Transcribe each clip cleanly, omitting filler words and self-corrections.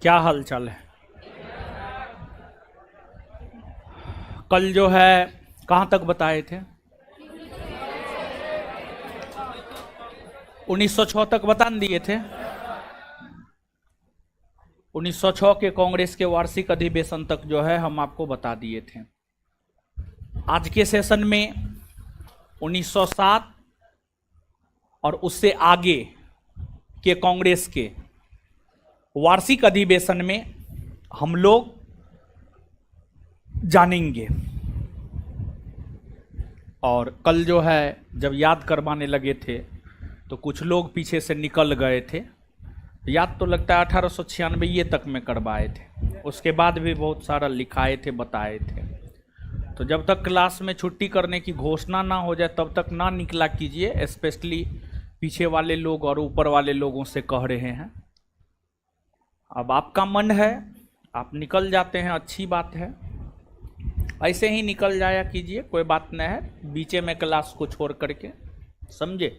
क्या हाल चाल है। कल जो है कहाँ तक बताए थे? 1906 तक बता दिए थे। 1906 के कांग्रेस के वार्षिक अधिवेशन तक जो है हम आपको बता दिए थे। आज के सेशन में 1907 और उससे आगे के कांग्रेस के वार्षिक अधिवेशन में हम लोग जानेंगे। और कल जो है जब याद करवाने लगे थे तो कुछ लोग पीछे से निकल गए थे। याद तो लगता है 1896 तक में करवाए थे, उसके बाद भी बहुत सारा लिखाए थे, बताए थे। तो जब तक क्लास में छुट्टी करने की घोषणा ना हो जाए तब तक ना निकला कीजिए, स्पेशली पीछे वाले लोग और ऊपर वाले लोगों से कह रहे हैं। अब आपका मन है, आप निकल जाते हैं, अच्छी बात है, ऐसे ही निकल जाया कीजिए, कोई बात नहीं है, बीचे में क्लास को छोड़ करके, समझे।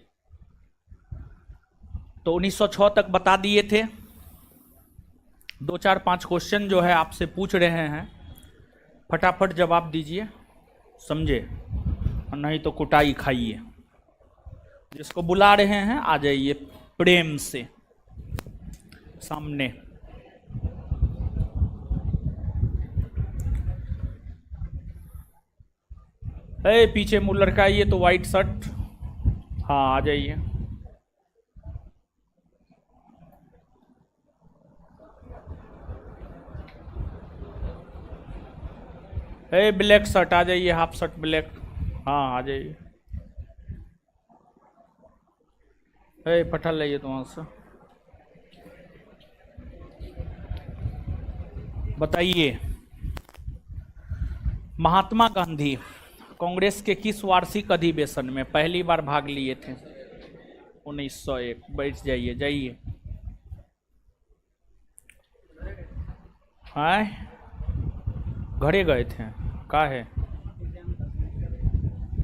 तो 1906 तक बता दिए थे। 2-4-5 क्वेश्चन जो है आपसे पूछ रहे हैं, फटाफट जवाब दीजिए, समझे, नहीं तो कुटाई खाइए। जिसको बुला रहे हैं आ जाइए प्रेम से सामने। पीछे मुँह लड़काइए तो वाइट शर्ट, हाँ आ जाइए। ब्लैक शर्ट आ जाइए, हाफ शर्ट ब्लैक, हाँ आ जाइए। पठा लाइए तो वहाँ से। बताइए, महात्मा गांधी कांग्रेस के किस वार्षिक अधिवेशन में पहली बार भाग लिए थे? 1901। बैठ जाइए, जाइए। हाय, घरे गए थे? का है,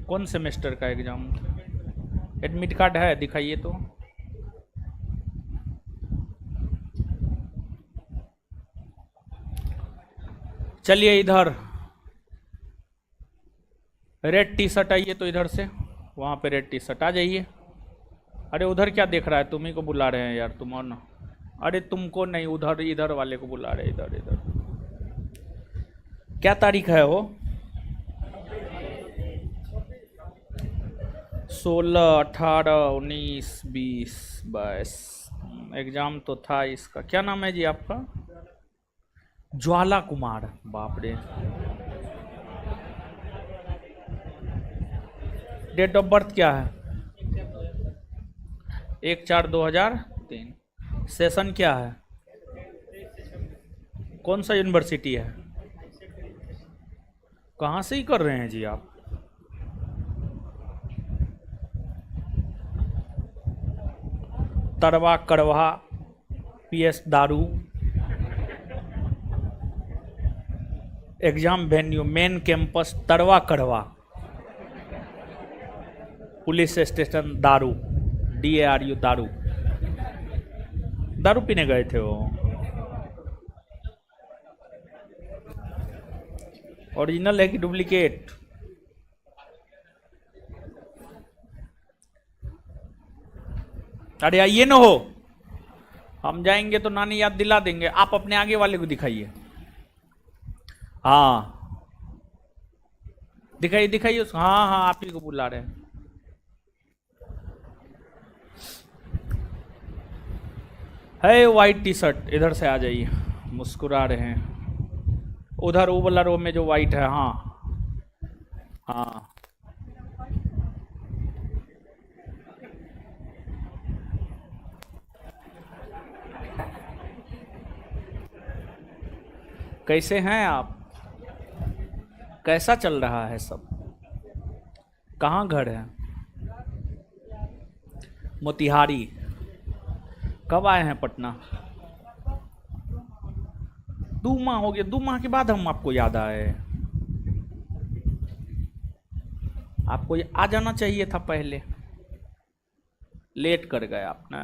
कौन सेमेस्टर का एग्जाम था? एडमिट कार्ड है, दिखाइए तो। चलिए इधर, रेड टी शर्ट आइए तो इधर से, वहाँ पे रेड टी शर्ट आ जाइए। अरे उधर क्या देख रहा है, तुम ही को बुला रहे हैं यार, तुम और ना। अरे तुमको नहीं, उधर इधर वाले को बुला रहे, इधर इधर। क्या तारीख है वो? 16, 18, 19, 20, 22। एग्जाम तो था इसका। क्या नाम है जी आपका? ज्वाला कुमार। बाप रे। डेट ऑफ बर्थ क्या है? 1/4/2003। सेशन क्या है? कौन सा यूनिवर्सिटी है? कहाँ से ही कर रहे हैं जी आप? तरवा करवा PS दारू। एग्जाम वेन्यू मेन कैंपस तरवा करवा, पुलिस स्टेशन दारू, DARU दारू। दारू पीने गए थे वो? ओरिजिनल है कि डुप्लीकेट? अरे आइए ना हो, हम जाएंगे तो नानी याद दिला देंगे। आप अपने आगे वाले को दिखाइए, हाँ दिखाइए दिखाइए उसको, हाँ हाँ आप ही को बुला रहे हैं। है वाइट टी शर्ट, इधर से आ जाइए, मुस्कुरा रहे हैं। उधर वो वाला रो में जो वाइट है, हाँ हाँ। कैसे हैं आप? कैसा चल रहा है सब? कहाँ घर है? मोतिहारी। कब आए हैं पटना? 2 माह हो गए, 2 माह के बाद हम आपको याद आए। आपको आ जाना चाहिए था पहले, लेट कर गए आप ना।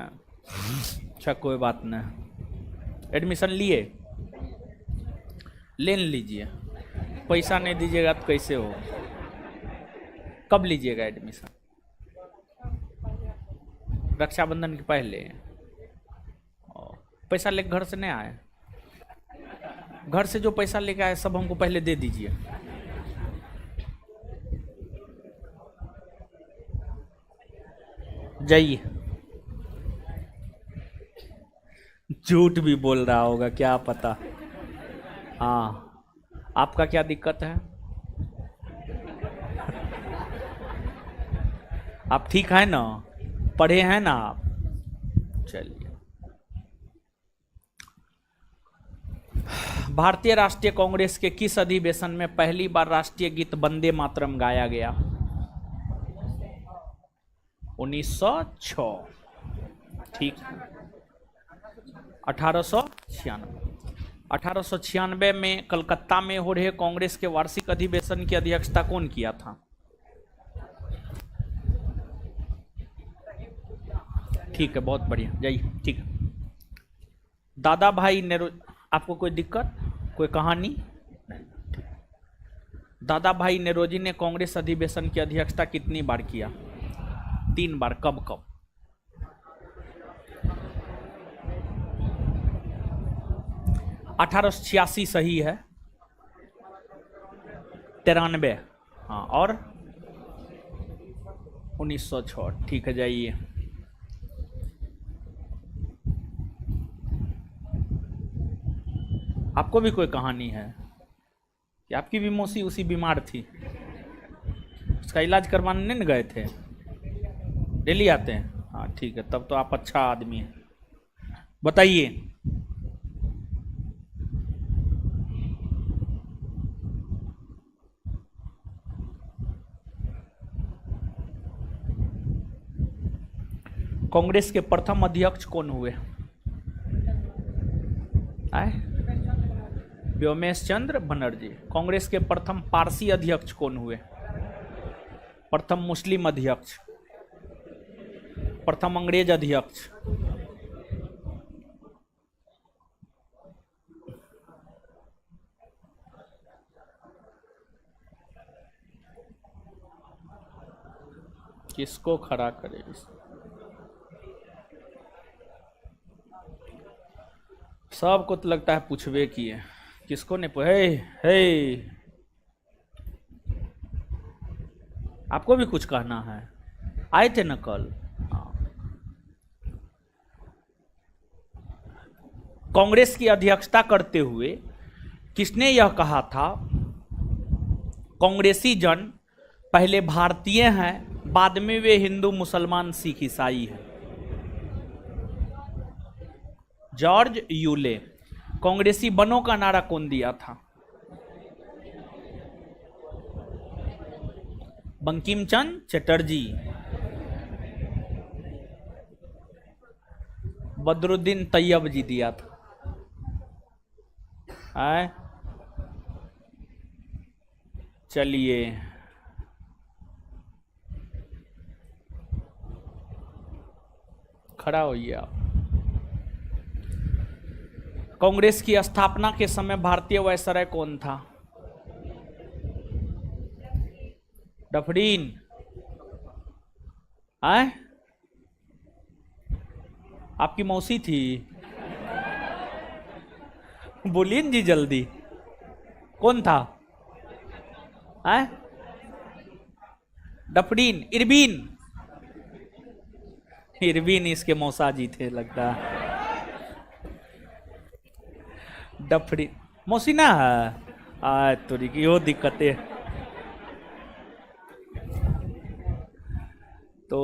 अच्छा कोई बात नहीं, एडमिशन लिए? ले लीजिए, पैसा नहीं दीजिएगा तो कैसे हो? कब लीजिएगा एडमिशन? रक्षाबंधन के पहले? पैसा लेकर घर से नहीं आए? घर से जो पैसा लेके आए सब हमको पहले दे दीजिए। जाइए। झूठ भी बोल रहा होगा, क्या पता। हाँ, आपका क्या दिक्कत है? आप ठीक है ना? पढ़े हैं ना आप? चलिए। भारतीय राष्ट्रीय कांग्रेस के किस अधिवेशन में पहली बार राष्ट्रीय गीत वंदे मातरम गाया गया? 1906। ठीक। 1896 में कलकत्ता में हो रहे कांग्रेस के वार्षिक अधिवेशन की अध्यक्षता कौन किया था? ठीक है, बहुत बढ़िया, जाइए। ठीक है। दादा भाई नेहरू, आपको कोई दिक्कत, कोई कहानी? दादा भाई नेरोजी ने कांग्रेस अधिवेशन की अध्यक्षता कितनी बार किया? 3 बार। कब कब? 1886 सही है। 93, हाँ, और 1906। ठीक है, जाइए। आपको भी कोई कहानी है कि आपकी भी मौसी उसी बीमार थी, उसका इलाज करवाने नहीं गए थे? डेली आते हैं? हाँ ठीक है, तब तो आप अच्छा आदमी हैं। बताइए। कांग्रेस के प्रथम अध्यक्ष कौन हुए? आए? व्योमेश चंद्र बनर्जी। कांग्रेस के प्रथम पारसी अध्यक्ष कौन हुए? प्रथम मुस्लिम अध्यक्ष, प्रथम अंग्रेज अध्यक्ष। किसको खड़ा करे? सबको तो लगता है पूछवे किए, किसको नहीं पूछे? हे, आपको भी कुछ कहना है? आए थे न कल? कांग्रेस की अध्यक्षता करते हुए किसने यह कहा था, कांग्रेसी जन पहले भारतीय हैं, बाद में वे हिंदू, मुसलमान, सिख, ईसाई हैं? George Yule. कांग्रेसी बनों का नारा कौन दिया था? बंकिम चंद्र चटर्जी। बदरुद्दीन तैयब जी दिया था। आए? चलिए, खड़ा होइए आप। कांग्रेस की स्थापना के समय भारतीय वायसराय कौन था? डफरीन। आए? आपकी मौसी थी? बोलिए जी जल्दी, कौन था? आए? Dufferin, Irwin. इरबिन इसके मौसा जी थे लगता है। डफरी मौसी ना है? तोरी की वो दिक्कतें। तो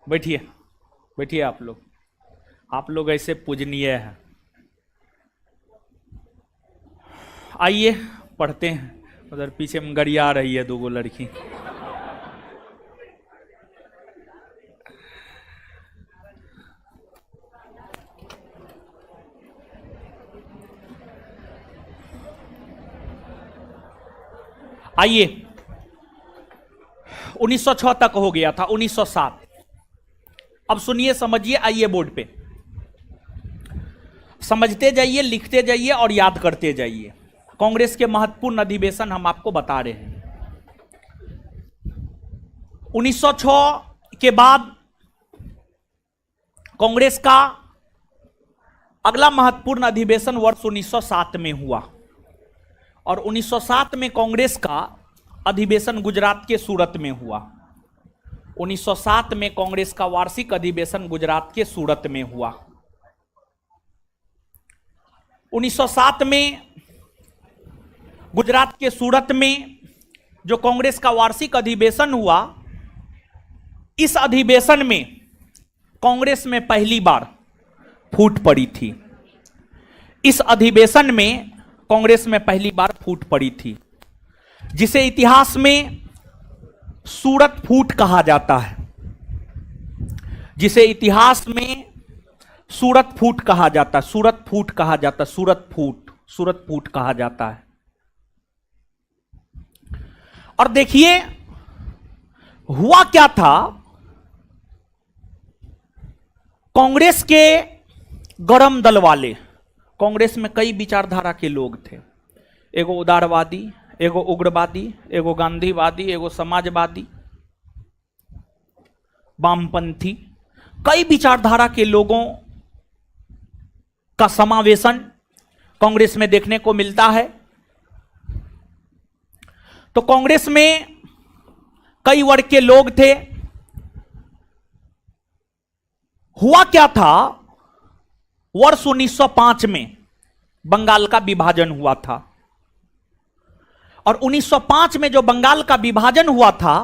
बैठिए, बैठिए आप लोग ऐसे पूजनीय हैं। आइए पढ़ते हैं। उधर पीछे में गरिया रही है 2 लड़की। आइए, 1906 तक हो गया था। 1907 अब सुनिए, समझिए, आइए बोर्ड पे समझते जाइए, लिखते जाइए और याद करते जाइए। कांग्रेस के महत्वपूर्ण अधिवेशन हम आपको बता रहे हैं। 1906 के बाद कांग्रेस का अगला महत्वपूर्ण अधिवेशन वर्ष 1907 में हुआ और 1907 में कांग्रेस का अधिवेशन गुजरात के सूरत में हुआ। 1907 में कांग्रेस का वार्षिक अधिवेशन गुजरात के सूरत में हुआ। 1907 में गुजरात के सूरत में जो कांग्रेस का वार्षिक अधिवेशन हुआ, इस अधिवेशन में कांग्रेस में पहली बार फूट पड़ी थी। इस अधिवेशन में कांग्रेस में पहली बार फूट पड़ी थी, जिसे इतिहास में सूरत फूट कहा जाता है। जिसे इतिहास में सूरत फूट कहा जाता है, सूरत फूट कहा जाता है, सूरत फूट कहा जाता है। और देखिए हुआ क्या था, कांग्रेस के गरम दल वाले, कांग्रेस में कई विचारधारा के लोग थे। एगो उदारवादी, एगो उग्रवादी, एगो गांधीवादी, एगो समाजवादी, वामपंथी, कई विचारधारा के लोगों का समावेशन कांग्रेस में देखने को मिलता है। तो कांग्रेस में कई वर्ग के लोग थे। हुआ क्या था, वर्ष 1905 में बंगाल का विभाजन हुआ था और 1905 में जो बंगाल का विभाजन हुआ था,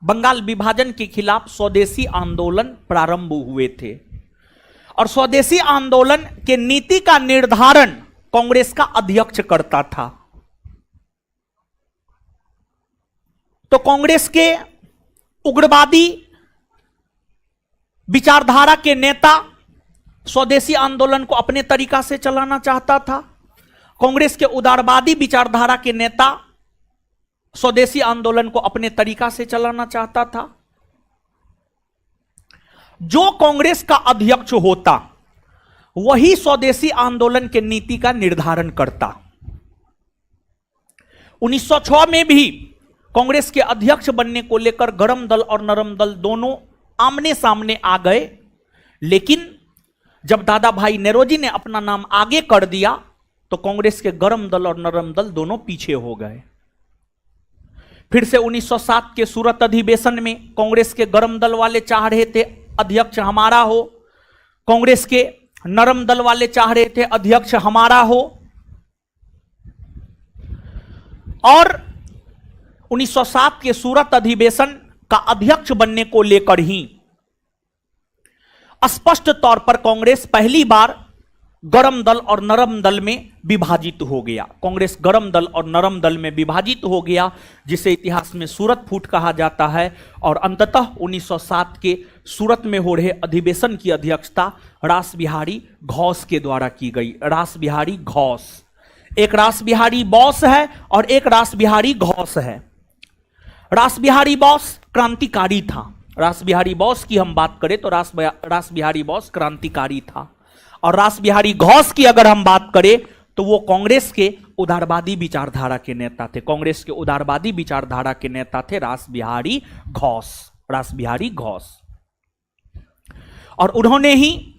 बंगाल विभाजन के खिलाफ स्वदेशी आंदोलन प्रारंभ हुए थे और स्वदेशी आंदोलन के नीति का निर्धारण कांग्रेस का अध्यक्ष करता था। तो कांग्रेस के उग्रवादी विचारधारा के नेता स्वदेशी आंदोलन को अपने तरीका से चलाना चाहता था। कांग्रेस के उदारवादी विचारधारा के नेता स्वदेशी आंदोलन को अपने तरीका से चलाना चाहता था। जो कांग्रेस का अध्यक्ष होता वही स्वदेशी आंदोलन के नीति का निर्धारण करता। 1906 में भी कांग्रेस के अध्यक्ष बनने को लेकर गरम दल और नरम दल दोनों आमने सामने आ गए, लेकिन जब दादा भाई नेरोजी ने अपना नाम आगे कर दिया तो कांग्रेस के गरम दल और नरम दल दोनों पीछे हो गए। फिर से 1907 के सूरत अधिवेशन में कांग्रेस के गरम दल वाले चाह रहे थे अध्यक्ष हमारा हो, कांग्रेस के नरम दल वाले चाह रहे थे अध्यक्ष हमारा हो। और 1907 के सूरत अधिवेशन का अध्यक्ष बनने को लेकर ही स्पष्ट तौर पर कांग्रेस पहली बार गरम दल और नरम दल में विभाजित हो गया। कांग्रेस गरम दल और नरम दल में विभाजित हो गया, जिसे इतिहास में सूरत फूट कहा जाता है। और अंततः 1907 के सूरत में हो रहे अधिवेशन की अध्यक्षता रास बिहारी घोष के द्वारा की गई। रास बिहारी घोष, एक रास बिहारी बोस है और एक रास बिहारी घोष है। रास बिहारी बोस क्रांतिकारी था। रास बिहारी बोस की हम बात करें तो रास बिहारी बोस क्रांतिकारी था। और रास बिहारी घोष की अगर हम बात करें तो वो कांग्रेस के उदारवादी विचारधारा के नेता थे। कांग्रेस के उदारवादी विचारधारा के नेता थे रास बिहारी घोष, रास बिहारी घोष। और उन्होंने ही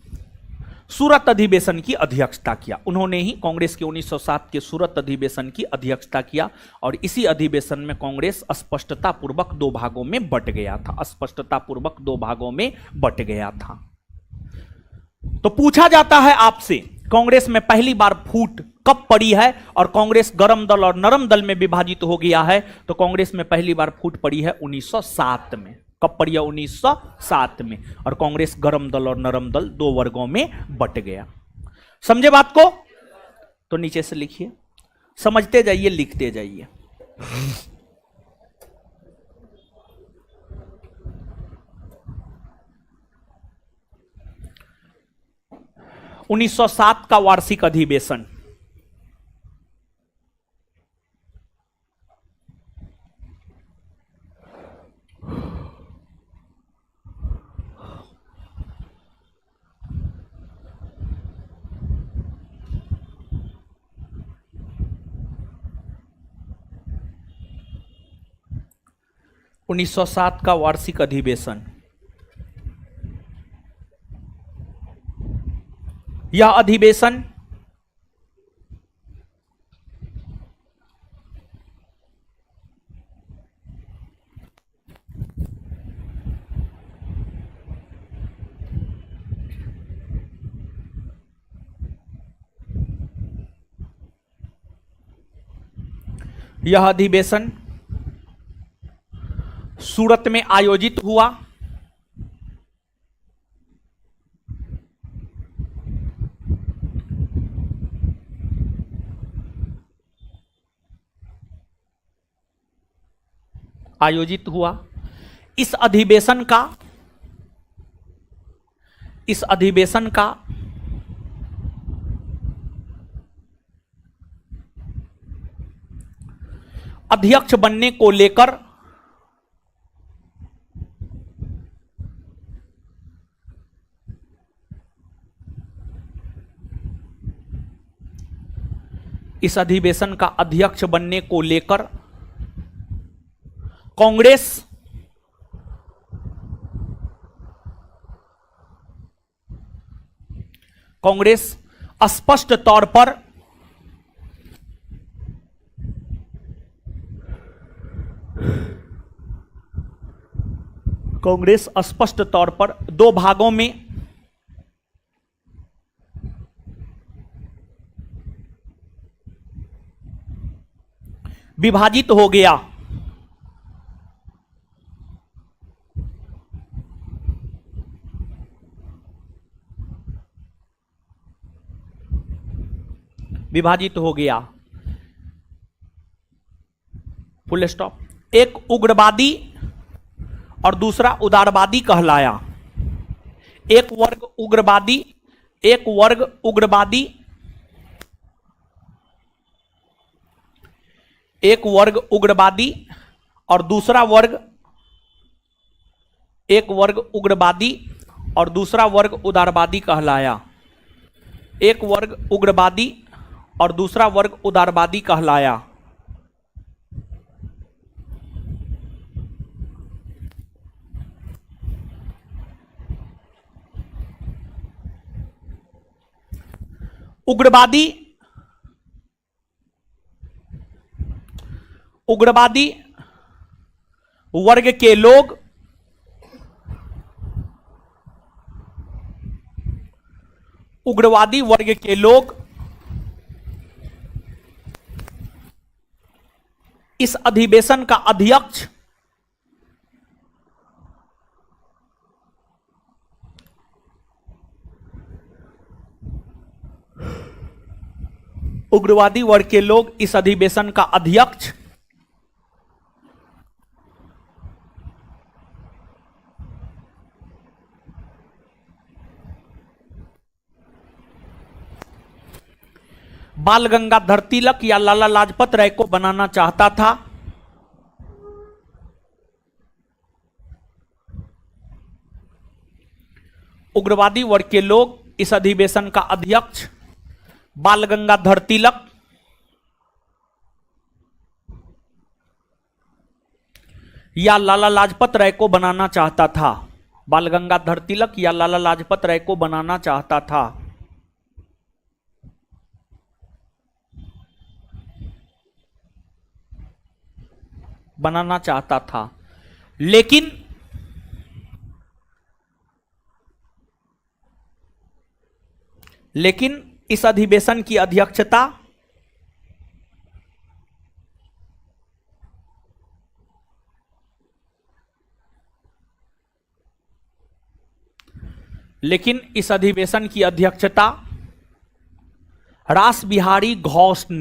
सूरत अधिवेशन की अध्यक्षता किया। उन्होंने ही कांग्रेस के 1907 के सूरत अधिवेशन की अध्यक्षता किया और इसी अधिवेशन में कांग्रेस स्पष्टता पूर्वक दो भागों में बट गया था। स्पष्टता पूर्वक दो भागों में बट गया था। तो पूछा जाता है आपसे, कांग्रेस में पहली बार फूट कब पड़ी है और कांग्रेस गरम दल और नरम दल में विभाजित हो गया है? तो कांग्रेस में पहली बार फूट पड़ी है 1907 में। कब पड़ी है? 1907 में। और कांग्रेस गरम दल और नरम दल दो वर्गों में बट गया। समझे बात को? तो नीचे से लिखिए, समझते जाइए, लिखते जाइए। उन्नीस सौ 7 का वार्षिक अधिवेशन। 1907 का वार्षिक अधिवेशन। यह अधिवेशन सूरत में आयोजित हुआ। इस अधिवेशन का अध्यक्ष बनने को लेकर कांग्रेस स्पष्ट तौर पर दो भागों में विभाजित हो गया। Full stop. एक उग्रवादी और दूसरा उदारवादी कहलाया। एक वर्ग उग्रवादी और दूसरा वर्ग उदारवादी कहलाया। एक वर्ग उग्रवादी और दूसरा वर्ग उदारवादी कहलाया। उग्रवादी वर्ग के लोग इस अधिवेशन का अध्यक्ष बाल गंगाधर तिलक या लाला लाजपत राय को बनाना चाहता था। उग्रवादी वर्ग के लोग इस अधिवेशन का अध्यक्ष बाल गंगाधर तिलक या लाला लाजपत राय को बनाना चाहता था। बाल गंगाधर तिलक या लाला लाजपत राय को बनाना चाहता था। लेकिन इस अधिवेशन की अध्यक्षता रास बिहारी घोष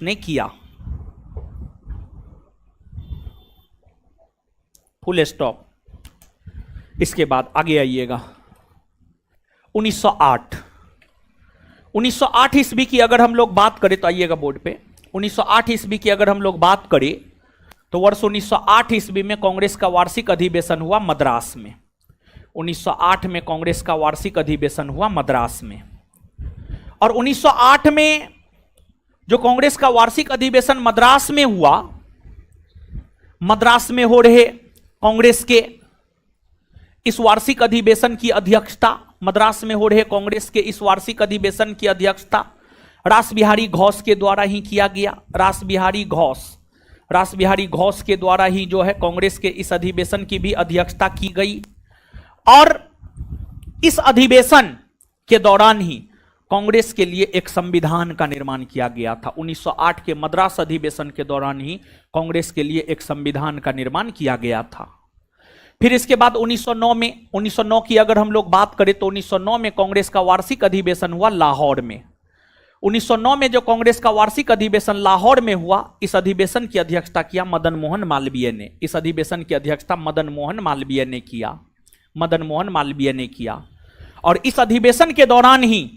ने किया। Full stop. इसके बाद आगे आइएगा। 1908 ईस्वी की अगर हम लोग बात करें तो आइएगा बोर्ड पे। 1908 ईस्वी की अगर हम लोग बात करें तो वर्ष 1908 ईस्वी में कांग्रेस का वार्षिक अधिवेशन हुआ मद्रास में। 1908 में कांग्रेस का वार्षिक अधिवेशन हुआ मद्रास में। और 1908 में जो कांग्रेस का वार्षिक अधिवेशन मद्रास में हुआ, मद्रास में हो रहे कांग्रेस के इस वार्षिक अधिवेशन की अध्यक्षता, मद्रास में हो रहे कांग्रेस के इस वार्षिक अधिवेशन की अध्यक्षता रासबिहारी घोष के द्वारा ही किया गया। रासबिहारी घोष के द्वारा ही जो है कांग्रेस के इस अधिवेशन की भी अध्यक्षता की गई। और इस अधिवेशन के दौरान ही कांग्रेस के लिए एक संविधान का निर्माण किया गया था। 1908 के मद्रास अधिवेशन के दौरान ही कांग्रेस के लिए एक संविधान का निर्माण किया गया था। फिर इसके बाद 1909 की अगर हम लोग बात करें तो 1909 में कांग्रेस का वार्षिक अधिवेशन हुआ लाहौर में। 1909 में जो कांग्रेस का वार्षिक अधिवेशन लाहौर में हुआ, इस अधिवेशन की अध्यक्षता किया मदन मोहन मालवीय ने। इस अधिवेशन की अध्यक्षता मदन मोहन मालवीय ने किया। और इस अधिवेशन के दौरान ही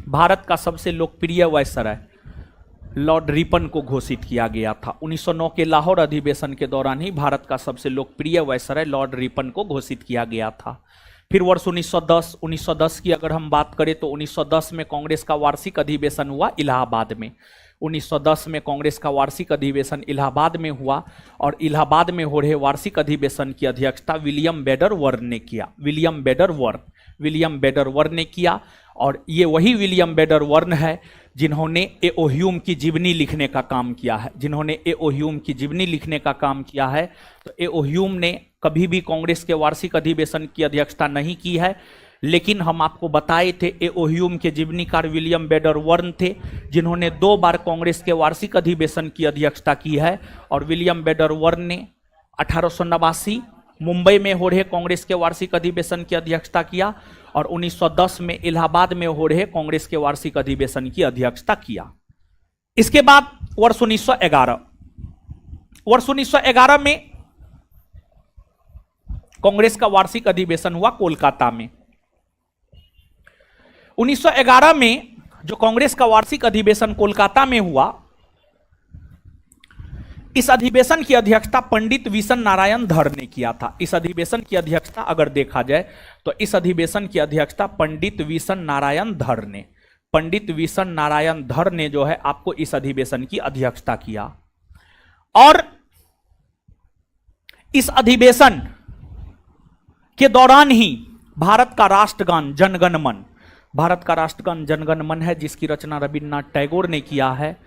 भारत का सबसे लोकप्रिय वायसराय लॉर्ड रिपन को घोषित किया गया था। 1909 के लाहौर अधिवेशन के दौरान ही भारत का सबसे लोकप्रिय वायसराय लॉर्ड रिपन को घोषित किया गया था। फिर वर्ष 1910 की अगर हम बात करें तो 1910 में कांग्रेस का वार्षिक अधिवेशन हुआ इलाहाबाद में। 1910 में कांग्रेस का वार्षिक अधिवेशन इलाहाबाद में हुआ और इलाहाबाद में हो रहे वार्षिक अधिवेशन की अध्यक्षता विलियम बेडरवर्थ ने किया। और ये वही विलियम बेडरवर्थ है जिन्होंने एओह्यूम की जीवनी लिखने का काम किया है। तो एओह्यूम ने कभी भी कांग्रेस के वार्षिक अधिवेशन की अध्यक्षता नहीं की है, लेकिन हम आपको बताए थे एओह्यूम के जीवनीकार विलियम बेडरवर्थ थे जिन्होंने 2 बार कांग्रेस के वार्षिक अधिवेशन की अध्यक्षता की है। और विलियम बेडरवर्थ ने 1889 मुंबई में हो रहे कांग्रेस के वार्षिक अधिवेशन की अध्यक्षता किया और 1910 में इलाहाबाद में हो रहे कांग्रेस के वार्षिक अधिवेशन की अध्यक्षता किया। इसके बाद वर्ष 1911 में कांग्रेस का वार्षिक अधिवेशन हुआ कोलकाता में। 1911 में जो कांग्रेस का वार्षिक अधिवेशन कोलकाता में हुआ, इस अधिवेशन की अध्यक्षता पंडित विशन नारायण धर ने किया था। इस अधिवेशन की अध्यक्षता अगर देखा जाए तो इस अधिवेशन की अध्यक्षता पंडित विशन नारायण धर ने जो है आपको इस अधिवेशन की अध्यक्षता किया। और इस अधिवेशन के दौरान ही भारत का राष्ट्रगान जनगण मन है जिसकी रचना रविन्द्रनाथ टैगोर ने किया है,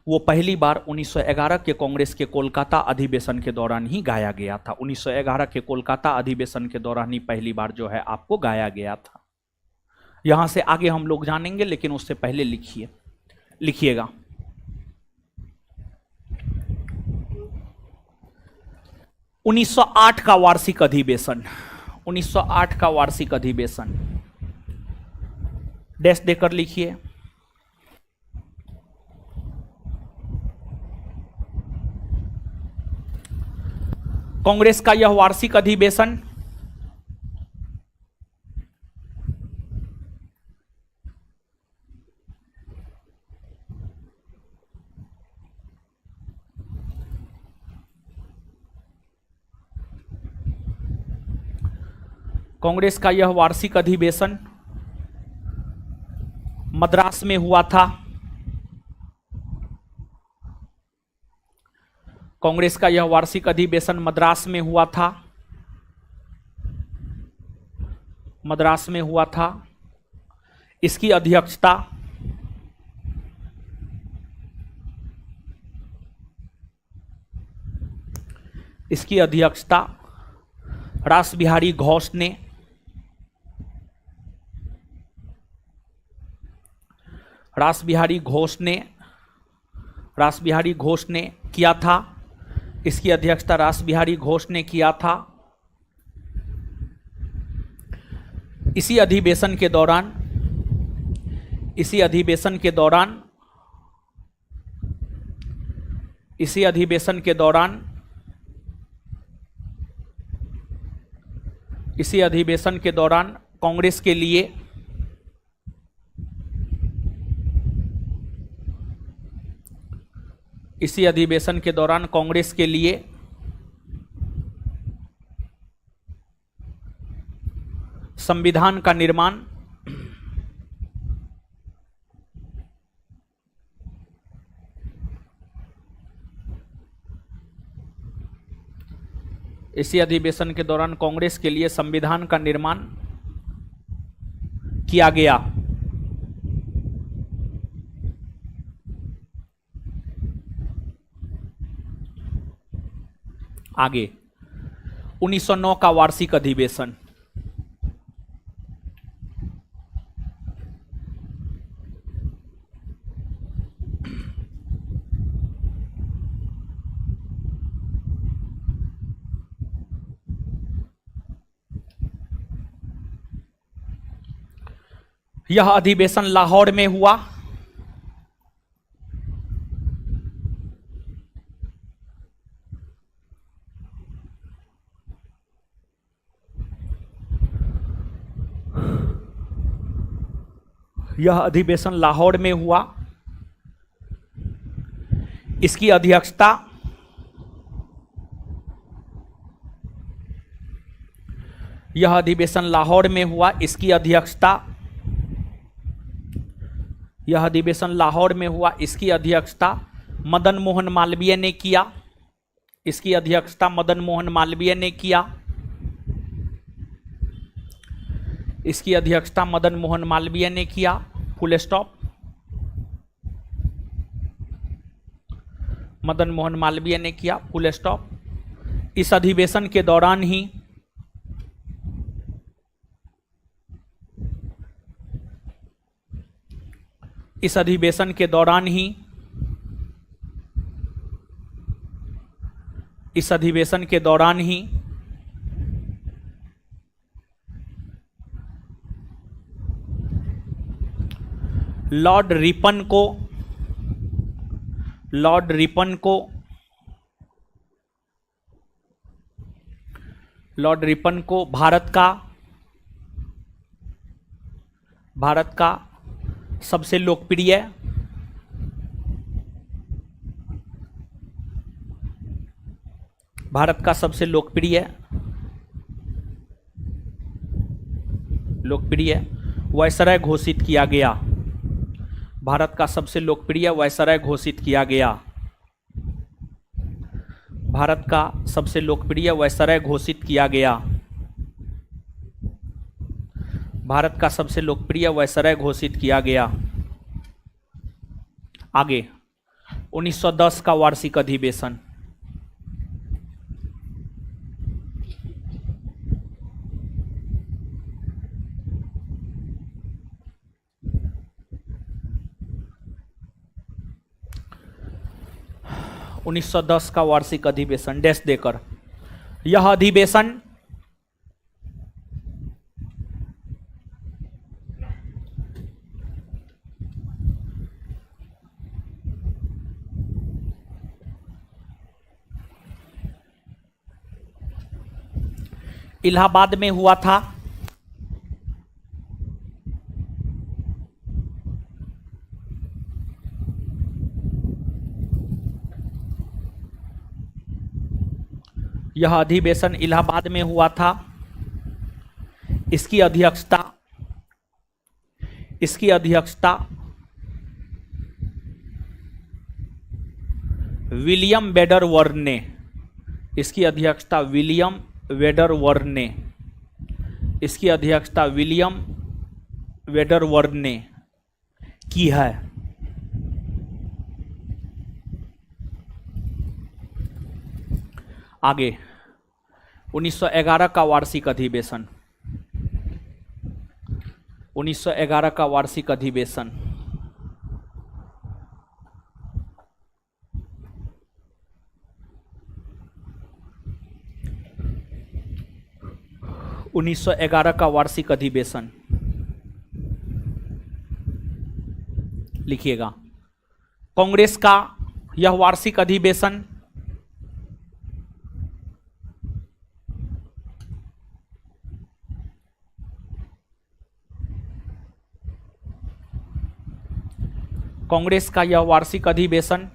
वो पहली बार 1911 के कांग्रेस के कोलकाता अधिवेशन के दौरान ही गाया गया था। 1911 के कोलकाता अधिवेशन के दौरान ही पहली बार जो है आपको गाया गया था। यहां से आगे हम लोग जानेंगे, लेकिन उससे पहले लिखिएगा 1908 का वार्षिक अधिवेशन। 1908 का वार्षिक अधिवेशन डैश देकर लिखिए। कांग्रेस का यह वार्षिक अधिवेशन मद्रास में हुआ था। कांग्रेस का यह वार्षिक अधिवेशन मद्रास में हुआ था। इसकी अध्यक्षता रासबिहारी घोष ने किया था। इसकी अध्यक्षता रासबिहारी घोष ने किया था। इसी अधिवेशन के दौरान कांग्रेस के लिए इसी अधिवेशन के दौरान कांग्रेस के लिए संविधान का निर्माण इसी अधिवेशन के दौरान कांग्रेस के लिए संविधान का निर्माण किया गया। आगे 1909 का वार्षिक अधिवेशन। यह अधिवेशन लाहौर में हुआ। यह अधिवेशन लाहौर में हुआ। इसकी अध्यक्षता यह अधिवेशन लाहौर में हुआ। इसकी अध्यक्षता यह अधिवेशन लाहौर में हुआ। इसकी अध्यक्षता मदन मोहन मालवीय ने किया। इसकी अध्यक्षता मदन मोहन मालवीय ने किया। इसकी अध्यक्षता मदन मोहन मालवीय ने किया। Full stop. मदन मोहन मालवीय ने किया। Full stop. इस अधिवेशन के दौरान ही इस अधिवेशन के दौरान ही इस अधिवेशन के दौरान ही लॉर्ड रिपन को भारत का सबसे लोकप्रिय वायसराय घोषित किया गया। भारत का सबसे लोकप्रिय वायसराय घोषित किया गया। भारत का सबसे लोकप्रिय वायसराय घोषित किया गया। भारत का सबसे लोकप्रिय वायसराय घोषित किया गया। आगे 1910 का वार्षिक अधिवेशन। (1910) का वार्षिक अधिवेशन डैश देकर। यह अधिवेशन इलाहाबाद में हुआ था। यह अधिवेशन इलाहाबाद में हुआ था। इसकी अध्यक्षता विलियम वेडरवर्थ ने। इसकी अध्यक्षता विलियम वेडरवर्थ ने। इसकी अध्यक्षता विलियम वेडरवर्थ ने की है। आगे 1911 का वार्षिक अधिवेशन। 1911 का वार्षिक अधिवेशन। (1911) का वार्षिक अधिवेशन लिखिएगा। कांग्रेस का यह वार्षिक अधिवेशन कांग्रेस का यह वार्षिक अधिवेशन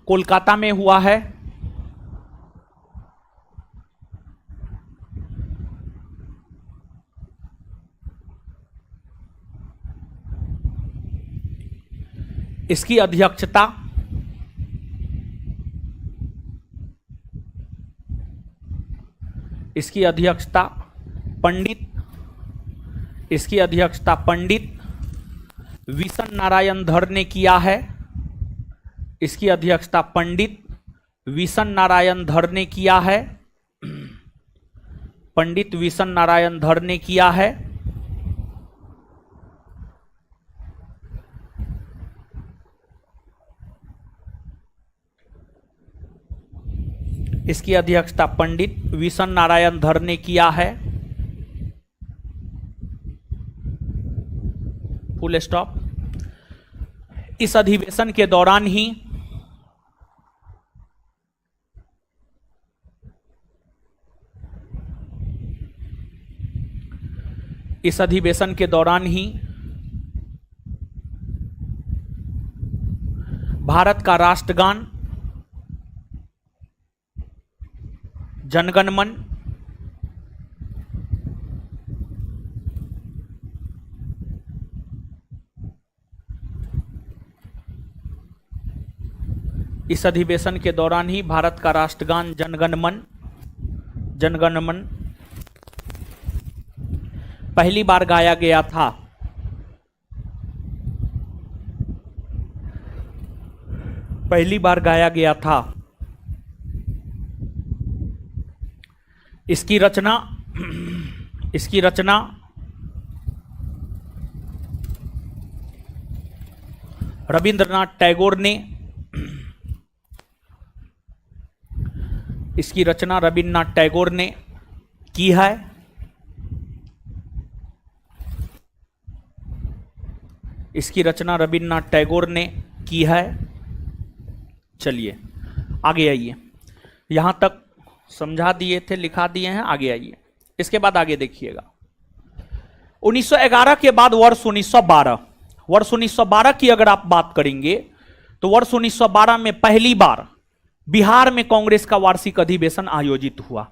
कोलकाता में हुआ है। इसकी अध्यक्षता पंडित विशन नारायण धर ने किया है। इसकी अध्यक्षता पंडित विशन नारायण धर ने किया है। पंडित विशन नारायण धर ने किया है। इसकी अध्यक्षता पंडित विशन नारायण धर ने किया है। Full stop. इस अधिवेशन के दौरान ही भारत का राष्ट्रगान जनगण मन इस अधिवेशन के दौरान ही भारत का राष्ट्रगान जनगण मन पहली बार गाया गया था। इसकी रचना रविंद्रनाथ टैगोर ने की है। चलिए आगे आइए। यहां तक समझा दिए थे, लिखा दिए हैं, आगे आइए। इसके बाद आगे देखिएगा। 1911 के बाद वर्ष 1912 की अगर आप बात करेंगे तो वर्ष 1912 में पहली बार बिहार में कांग्रेस का वार्षिक अधिवेशन आयोजित हुआ।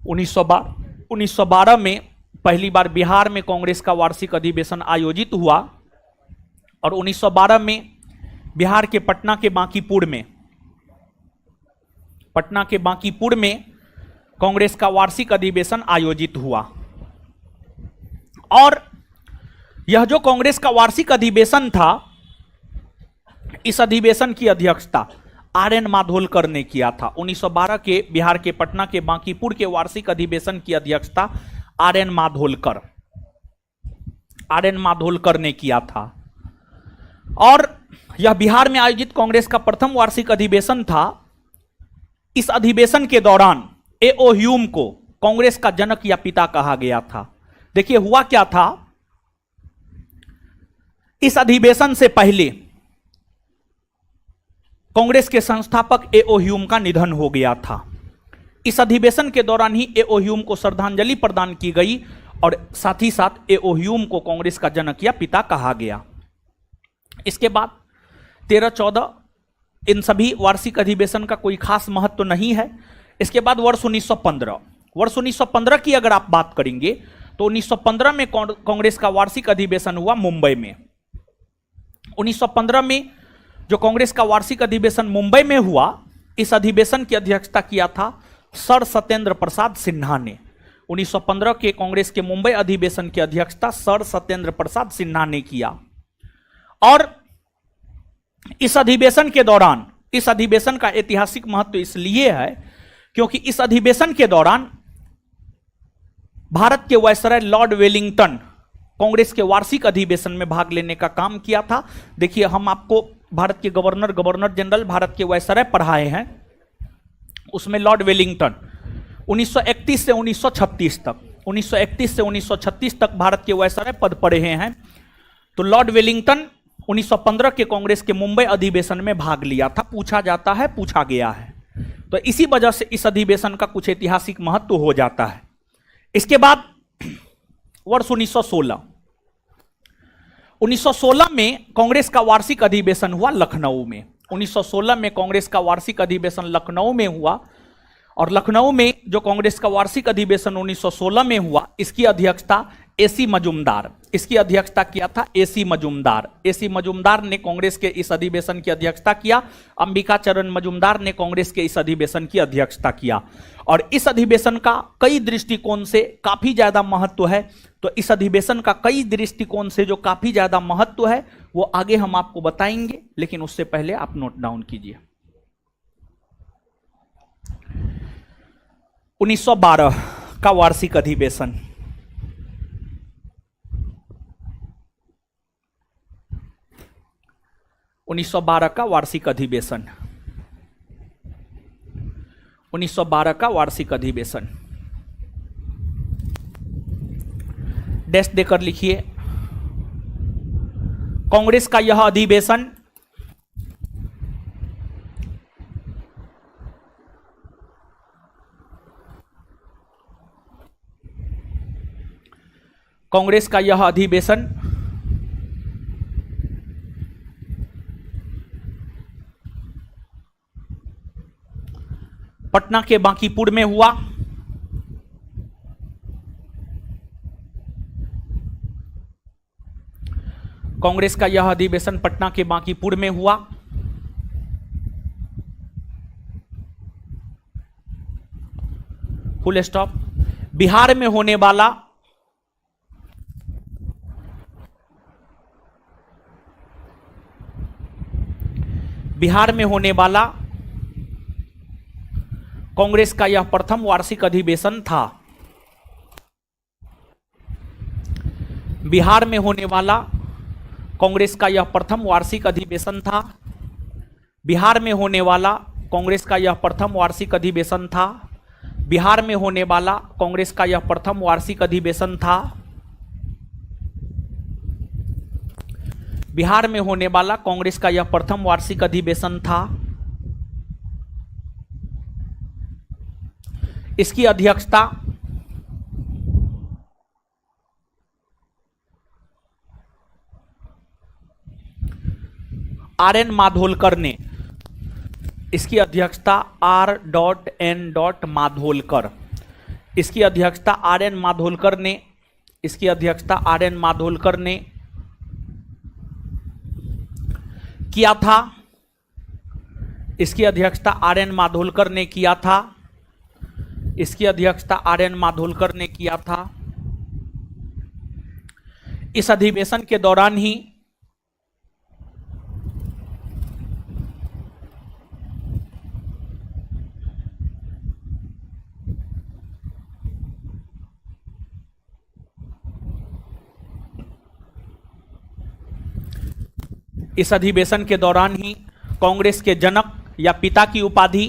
1912 में पहली बार बिहार में कांग्रेस का वार्षिक अधिवेशन आयोजित हुआ और 1912 में बिहार के पटना के बांकीपुर में कांग्रेस का वार्षिक अधिवेशन आयोजित हुआ। और यह जो कांग्रेस का वार्षिक अधिवेशन था, इस अधिवेशन की अध्यक्षता आर.एन. माधोलकर ने किया था। 1912 के बिहार के पटना के बांकीपुर के वार्षिक अधिवेशन की अध्यक्षता आर.एन. माधोलकर ने किया था। और यह बिहार में आयोजित कांग्रेस का प्रथम वार्षिक अधिवेशन था। इस अधिवेशन के दौरान ए.ओ. ह्यूम को कांग्रेस का जनक या पिता कहा गया था। देखिए हुआ क्या था, इस अधिवेशन से पहले कांग्रेस के संस्थापक ए.ओ. ह्यूम का निधन हो गया था। इस अधिवेशन के दौरान ही ए.ओ. ह्यूम को श्रद्धांजलि प्रदान की गई और साथ ही साथ ए.ओ. ह्यूम को कांग्रेस का जनक या पिता कहा गया। इसके बाद 13-14 इन सभी वार्षिक अधिवेशन का कोई खास महत्व नहीं है। इसके बाद वर्ष 1915 की अगर आप बात करेंगे तो 1915 में कांग्रेस का वार्षिक अधिवेशन हुआ मुंबई में। 1915 में जो कांग्रेस का वार्षिक अधिवेशन मुंबई में हुआ, इस अधिवेशन की अध्यक्षता किया था सर सत्येंद्र प्रसाद सिन्हा ने। 1915 के कांग्रेस के मुंबई अधिवेशन की अध्यक्षता सर सत्येंद्र प्रसाद सिन्हा ने किया। और इस अधिवेशन के दौरान, इस अधिवेशन का ऐतिहासिक महत्व इसलिए है क्योंकि इस अधिवेशन के दौरान भारत के वायसराय लॉर्ड वेलिंगटन कांग्रेस के वार्षिक अधिवेशन में भाग लेने का काम किया था। देखिए हम आपको भारत के गवर्नर जनरल, भारत के वायसराय पढ़ाए हैं, उसमें लॉर्ड वेलिंगटन 1931 से 1936 तक भारत के वायसराय पद पर रहे हैं। तो लॉर्ड वेलिंगटन 1915 के कांग्रेस के मुंबई अधिवेशन में भाग लिया था। पूछा जाता है, पूछा गया है, तो इसी वजह से इस अधिवेशन का कुछ ऐतिहासिक महत्व हो जाता है। इसके बाद वर्ष 1916 में कांग्रेस का वार्षिक अधिवेशन हुआ लखनऊ में। 1916 में कांग्रेस का वार्षिक अधिवेशन लखनऊ में हुआ, और लखनऊ में जो कांग्रेस का वार्षिक अधिवेशन 1916 में हुआ, इसकी अध्यक्षता एसी मजूमदार, इसकी अध्यक्षता किया था एसी मजूमदार। एसी मजूमदार ने कांग्रेस के इस अधिवेशन की अध्यक्षता किया। अंबिका चरण मजूमदार ने कांग्रेस के इस अधिवेशन की अध्यक्षता किया। और इस अधिवेशन का कई दृष्टिकोण से काफी ज्यादा महत्व है। तो इस अधिवेशन का कई दृष्टिकोण से जो काफी ज्यादा महत्व है वो आगे हम आपको बताएंगे, लेकिन उससे पहले आप नोट डाउन कीजिए। 1912 का वार्षिक अधिवेशन, 1912 का वार्षिक अधिवेशन, 1912 का वार्षिक अधिवेशन, डैश देकर लिखिए। कांग्रेस का यह अधिवेशन कांग्रेस का यह अधिवेशन पटना के बांकीपुर में हुआ। कांग्रेस का यह अधिवेशन पटना के बांकीपुर में हुआ। Full stop. बिहार में होने वाला कांग्रेस का यह प्रथम वार्षिक अधिवेशन था। बिहार में होने वाला कांग्रेस का यह प्रथम वार्षिक अधिवेशन था। बिहार में होने वाला कांग्रेस का यह प्रथम वार्षिक अधिवेशन था। बिहार में होने वाला कांग्रेस का यह प्रथम वार्षिक अधिवेशन था। बिहार में होने वाला कांग्रेस का यह प्रथम वार्षिक अधिवेशन था। इसकी अध्यक्षता आर.एन. माधोलकर ने, इसकी अध्यक्षता R.N. माधोलकर, इसकी अध्यक्षता आर.एन. माधोलकर ने, इसकी अध्यक्षता आर.एन. माधोलकर ने किया था। इसकी अध्यक्षता आर.एन. माधोलकर ने किया था। इसकी अध्यक्षता आर.एन. माधोलकर ने किया था। इस अधिवेशन के दौरान ही कांग्रेस के जनक या पिता की उपाधि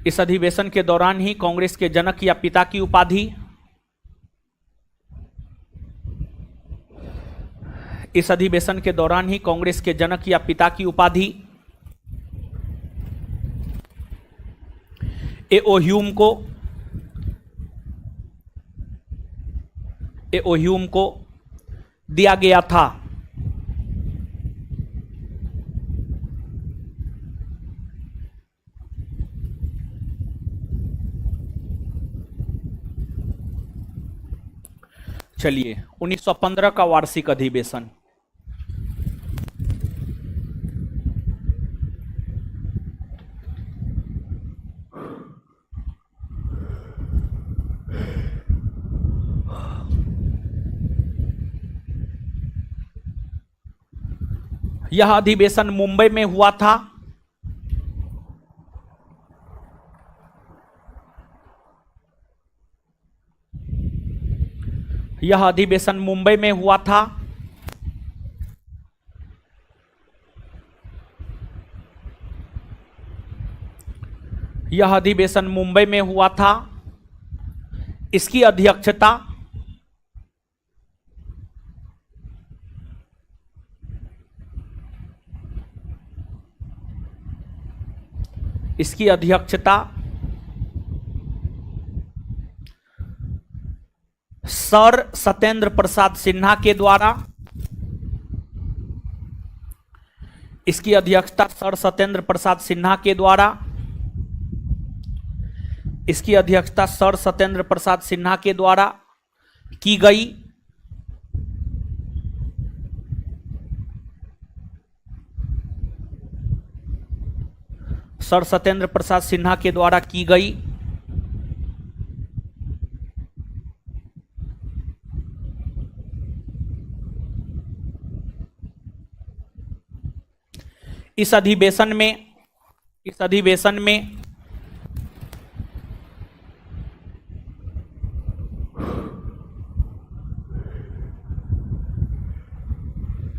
इस अधिवेशन के दौरान ही कांग्रेस के जनक या पिता की उपाधि इस अधिवेशन के दौरान ही कांग्रेस के जनक या पिता की उपाधि ए.ओ. ह्यूम को दिया गया था। चलिए 1915 का वार्षिक अधिवेशन, यह अधिवेशन मुंबई में हुआ था। यह अधिवेशन मुंबई में हुआ था। यह अधिवेशन मुंबई में हुआ था। इसकी अध्यक्षता सर सत्येंद्र प्रसाद सिन्हा के द्वारा, इसकी अध्यक्षता सर सत्येंद्र प्रसाद सिन्हा के द्वारा, इसकी अध्यक्षता सर सत्येंद्र प्रसाद सिन्हा के द्वारा की गई। सर सत्येंद्र प्रसाद सिन्हा के द्वारा की गई। इस अधिवेशन में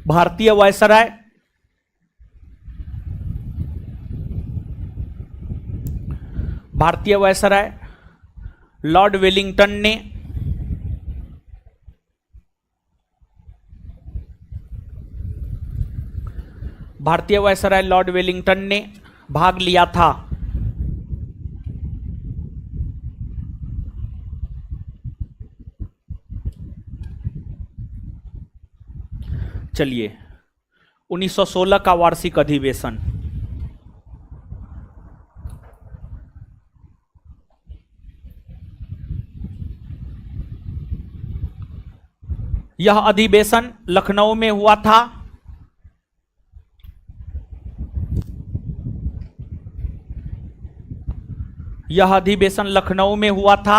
भारतीय वायसराय लॉर्ड वेलिंगटन ने भाग लिया था। चलिए 1916 का वार्षिक अधिवेशन, यह अधिवेशन लखनऊ में हुआ था। यह अधिवेशन लखनऊ में हुआ था।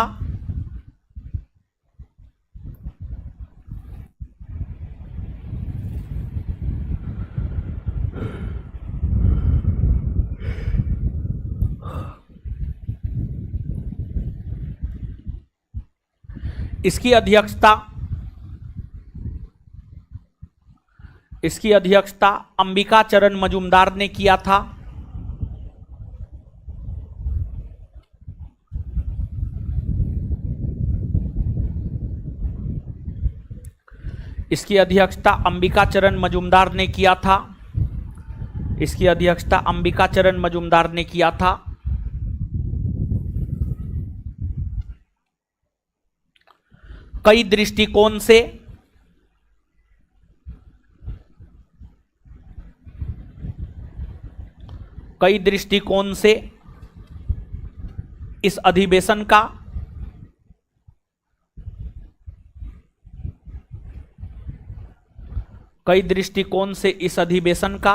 इसकी अध्यक्षता अंबिका चरण मजूमदार ने किया था। इसकी अध्यक्षता अंबिका चरण मजूमदार ने किया था। इसकी अध्यक्षता अंबिका चरण मजूमदार ने किया था। कई दृष्टिकोण से इस अधिवेशन का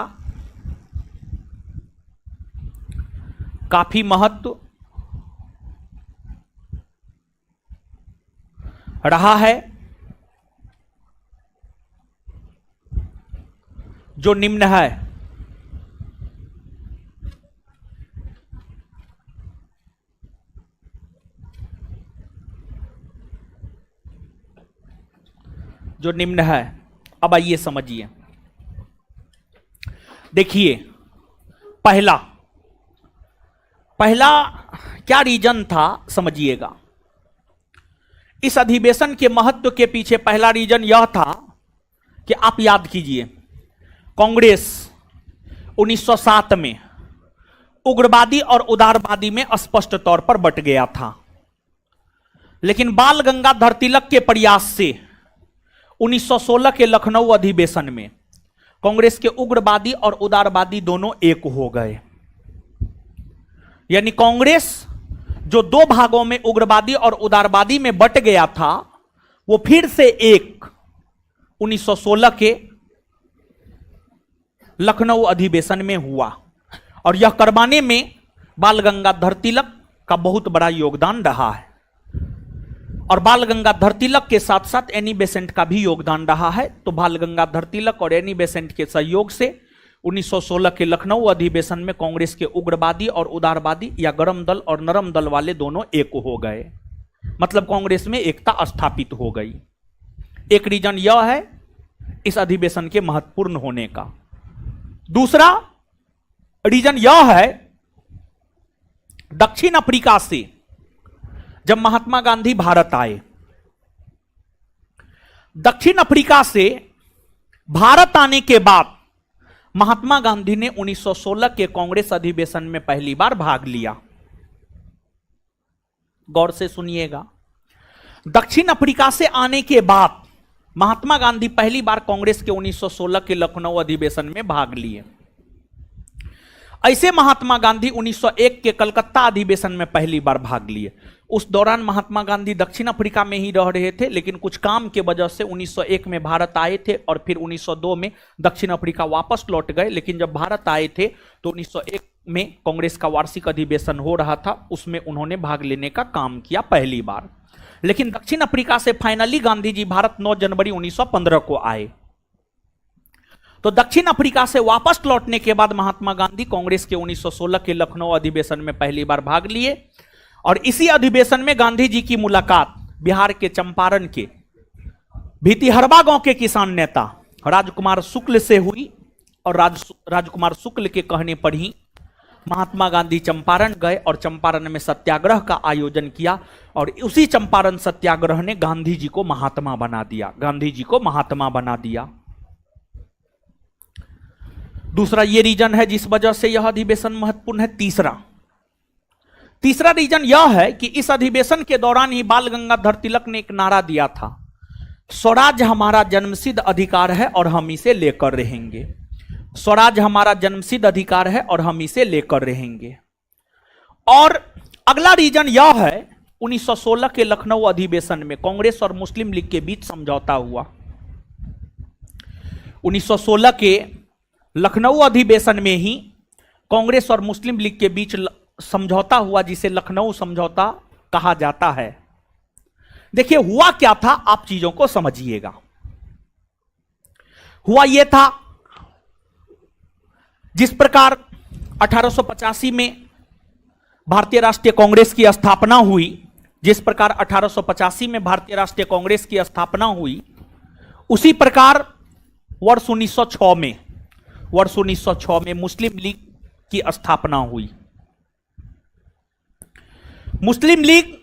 काफी महत्व रहा है, जो निम्न है। अब आइए समझिए। देखिए, पहला क्या रीजन था, समझिएगा। इस अधिवेशन के महत्व के पीछे पहला रीजन यह था कि आप याद कीजिए, कांग्रेस 1907 में उग्रवादी और उदारवादी में स्पष्ट तौर पर बट गया था। लेकिन बाल गंगाधर तिलक के प्रयास से 1916 के लखनऊ अधिवेशन में कांग्रेस के उग्रवादी और उदारवादी दोनों एक हो गए। यानी कांग्रेस जो दो भागों में उग्रवादी और उदारवादी में बट गया था, वो फिर से एक 1916 के लखनऊ अधिवेशन में हुआ। और यह करवाने में बाल गंगाधर तिलक का बहुत बड़ा योगदान रहा है। और बाल गंगाधर तिलक के साथ साथ एनी बेसेंट का भी योगदान रहा है। तो बाल गंगाधर तिलक और एनी बेसेंट के सहयोग से 1916 के लखनऊ अधिवेशन में कांग्रेस के उग्रवादी और उदारवादी या गरम दल और नरम दल वाले दोनों एक हो गए। मतलब कांग्रेस में एकता स्थापित हो गई। एक रीजन यह है इस अधिवेशन के महत्वपूर्ण होने का। दूसरा रीजन यह है, दक्षिण अफ्रीका से जब महात्मा गांधी भारत आए, दक्षिण अफ्रीका से भारत आने के बाद महात्मा गांधी ने 1916 के कांग्रेस अधिवेशन में पहली बार भाग लिया। गौर से सुनिएगा, दक्षिण अफ्रीका से आने के बाद महात्मा गांधी पहली बार कांग्रेस के 1916 के लखनऊ अधिवेशन में भाग लिए। ऐसे महात्मा गांधी 1901 के कलकत्ता अधिवेशन में पहली बार भाग लिए। उस दौरान महात्मा गांधी दक्षिण अफ्रीका में ही रह रहे थे, लेकिन कुछ काम के वजह से 1901 में भारत आए थे और फिर 1902 में दक्षिण अफ्रीका वापस लौट गए। लेकिन जब भारत आए थे तो 1901 में कांग्रेस का वार्षिक अधिवेशन हो रहा था, उसमें उन्होंने भाग लेने का काम किया पहली बार। लेकिन दक्षिण अफ्रीका से फाइनली गांधी जी भारत 9 जनवरी 1915 को आए। तो दक्षिण अफ्रीका से वापस लौटने के बाद महात्मा गांधी कांग्रेस के 1916 के लखनऊ अधिवेशन में पहली बार भाग लिए और इसी अधिवेशन में गांधी जी की मुलाकात बिहार के चंपारण के भितिहरवा गांव के किसान नेता राजकुमार शुक्ल से हुई और राजकुमार शुक्ल के कहने पर ही महात्मा गांधी चंपारण गए और चंपारण में सत्याग्रह का आयोजन किया और उसी चंपारण सत्याग्रह ने गांधी जी को महात्मा बना दिया। गांधी जी को महात्मा बना दिया। दूसरा ये रीजन है जिस वजह से यह अधिवेशन महत्वपूर्ण है। तीसरा रीजन यह है कि इस अधिवेशन के दौरान ही बाल गंगाधर तिलक ने एक नारा दिया था, स्वराज हमारा जन्मसिद्ध अधिकार है और हम इसे लेकर रहेंगे। स्वराज हमारा जन्मसिद्ध अधिकार है और हम इसे लेकर रहेंगे। और अगला रीजन यह है 1916 के लखनऊ अधिवेशन में कांग्रेस और मुस्लिम लीग के बीच समझौता हुआ। 1916 के लखनऊ अधिवेशन में ही कांग्रेस और मुस्लिम लीग के बीच समझौता हुआ, जिसे लखनऊ समझौता कहा जाता है। देखिए हुआ क्या था, आप चीजों को समझिएगा। हुआ यह था, जिस प्रकार 1885 में भारतीय राष्ट्रीय कांग्रेस की स्थापना हुई, जिस प्रकार 1885 में भारतीय राष्ट्रीय कांग्रेस की स्थापना हुई, उसी प्रकार वर्ष 1906 में मुस्लिम लीग की स्थापना हुई। मुस्लिम लीग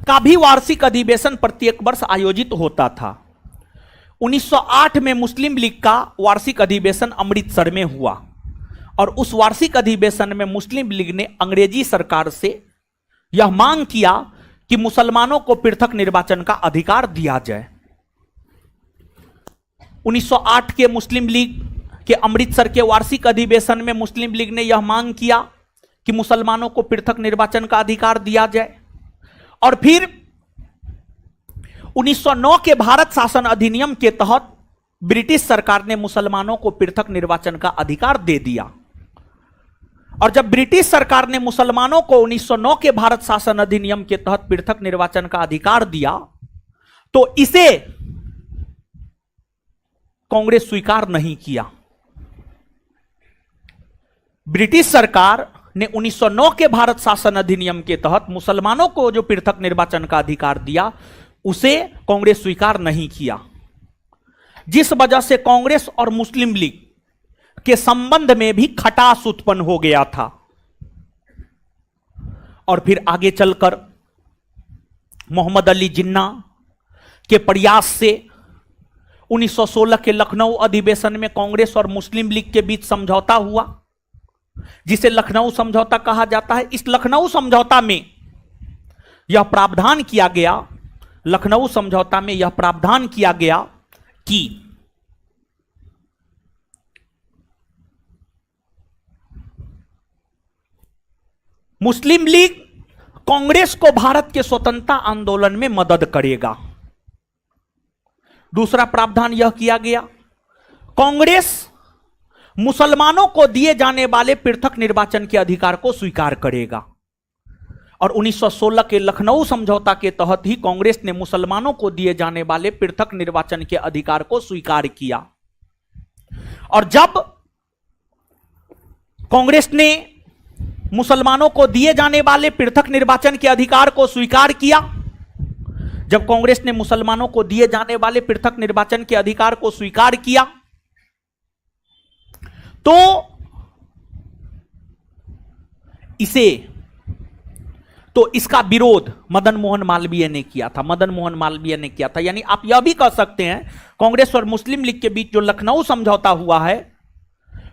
का भी वार्षिक अधिवेशन प्रत्येक वर्ष आयोजित होता था। 1908 में मुस्लिम लीग का वार्षिक अधिवेशन अमृतसर में हुआ और उस वार्षिक अधिवेशन में मुस्लिम लीग ने अंग्रेजी सरकार से यह मांग किया कि मुसलमानों को पृथक निर्वाचन का अधिकार दिया जाए। 1908 के मुस्लिम लीग के अमृतसर के वार्षिक अधिवेशन में मुस्लिम लीग ने यह मांग किया कि मुसलमानों को पृथक निर्वाचन का अधिकार दिया जाए। और फिर 1909 के भारत शासन अधिनियम के तहत ब्रिटिश सरकार ने मुसलमानों को पृथक निर्वाचन का अधिकार दे दिया। और जब ब्रिटिश सरकार ने मुसलमानों को 1909 के भारत शासन अधिनियम के तहत पृथक निर्वाचन का अधिकार दिया, तो इसे कांग्रेस स्वीकार नहीं किया। ब्रिटिश सरकार ने 1909 के भारत शासन अधिनियम के तहत मुसलमानों को जो पृथक निर्वाचन का अधिकार दिया, उसे कांग्रेस स्वीकार नहीं किया, जिस वजह से कांग्रेस और मुस्लिम लीग के संबंध में भी खटास उत्पन्न हो गया था। और फिर आगे चलकर मोहम्मद अली जिन्ना के प्रयास से 1916 के लखनऊ अधिवेशन में कांग्रेस और मुस्लिम लीग के बीच समझौता हुआ, जिसे लखनऊ समझौता कहा जाता है। इस लखनऊ समझौता में यह प्रावधान किया गया, लखनऊ समझौता में यह प्रावधान किया गया कि मुस्लिम लीग कांग्रेस को भारत के स्वतंत्रता आंदोलन में मदद करेगा। दूसरा प्रावधान यह किया गया, कांग्रेस मुसलमानों को दिए जाने वाले पृथक निर्वाचन के अधिकार को स्वीकार करेगा। और 1916 के लखनऊ समझौता के तहत ही कांग्रेस ने मुसलमानों को दिए जाने वाले पृथक निर्वाचन के अधिकार को स्वीकार किया। और जब कांग्रेस ने मुसलमानों को दिए जाने वाले पृथक निर्वाचन के अधिकार को स्वीकार किया, जब कांग्रेस ने मुसलमानों को दिए जाने वाले पृथक निर्वाचन के अधिकार को स्वीकार किया, तो इसका विरोध मदन मोहन मालवीय ने किया था। मदन मोहन मालवीय ने किया था, यानी आप यह भी कह सकते हैं कांग्रेस और मुस्लिम लीग के बीच जो लखनऊ समझौता हुआ है,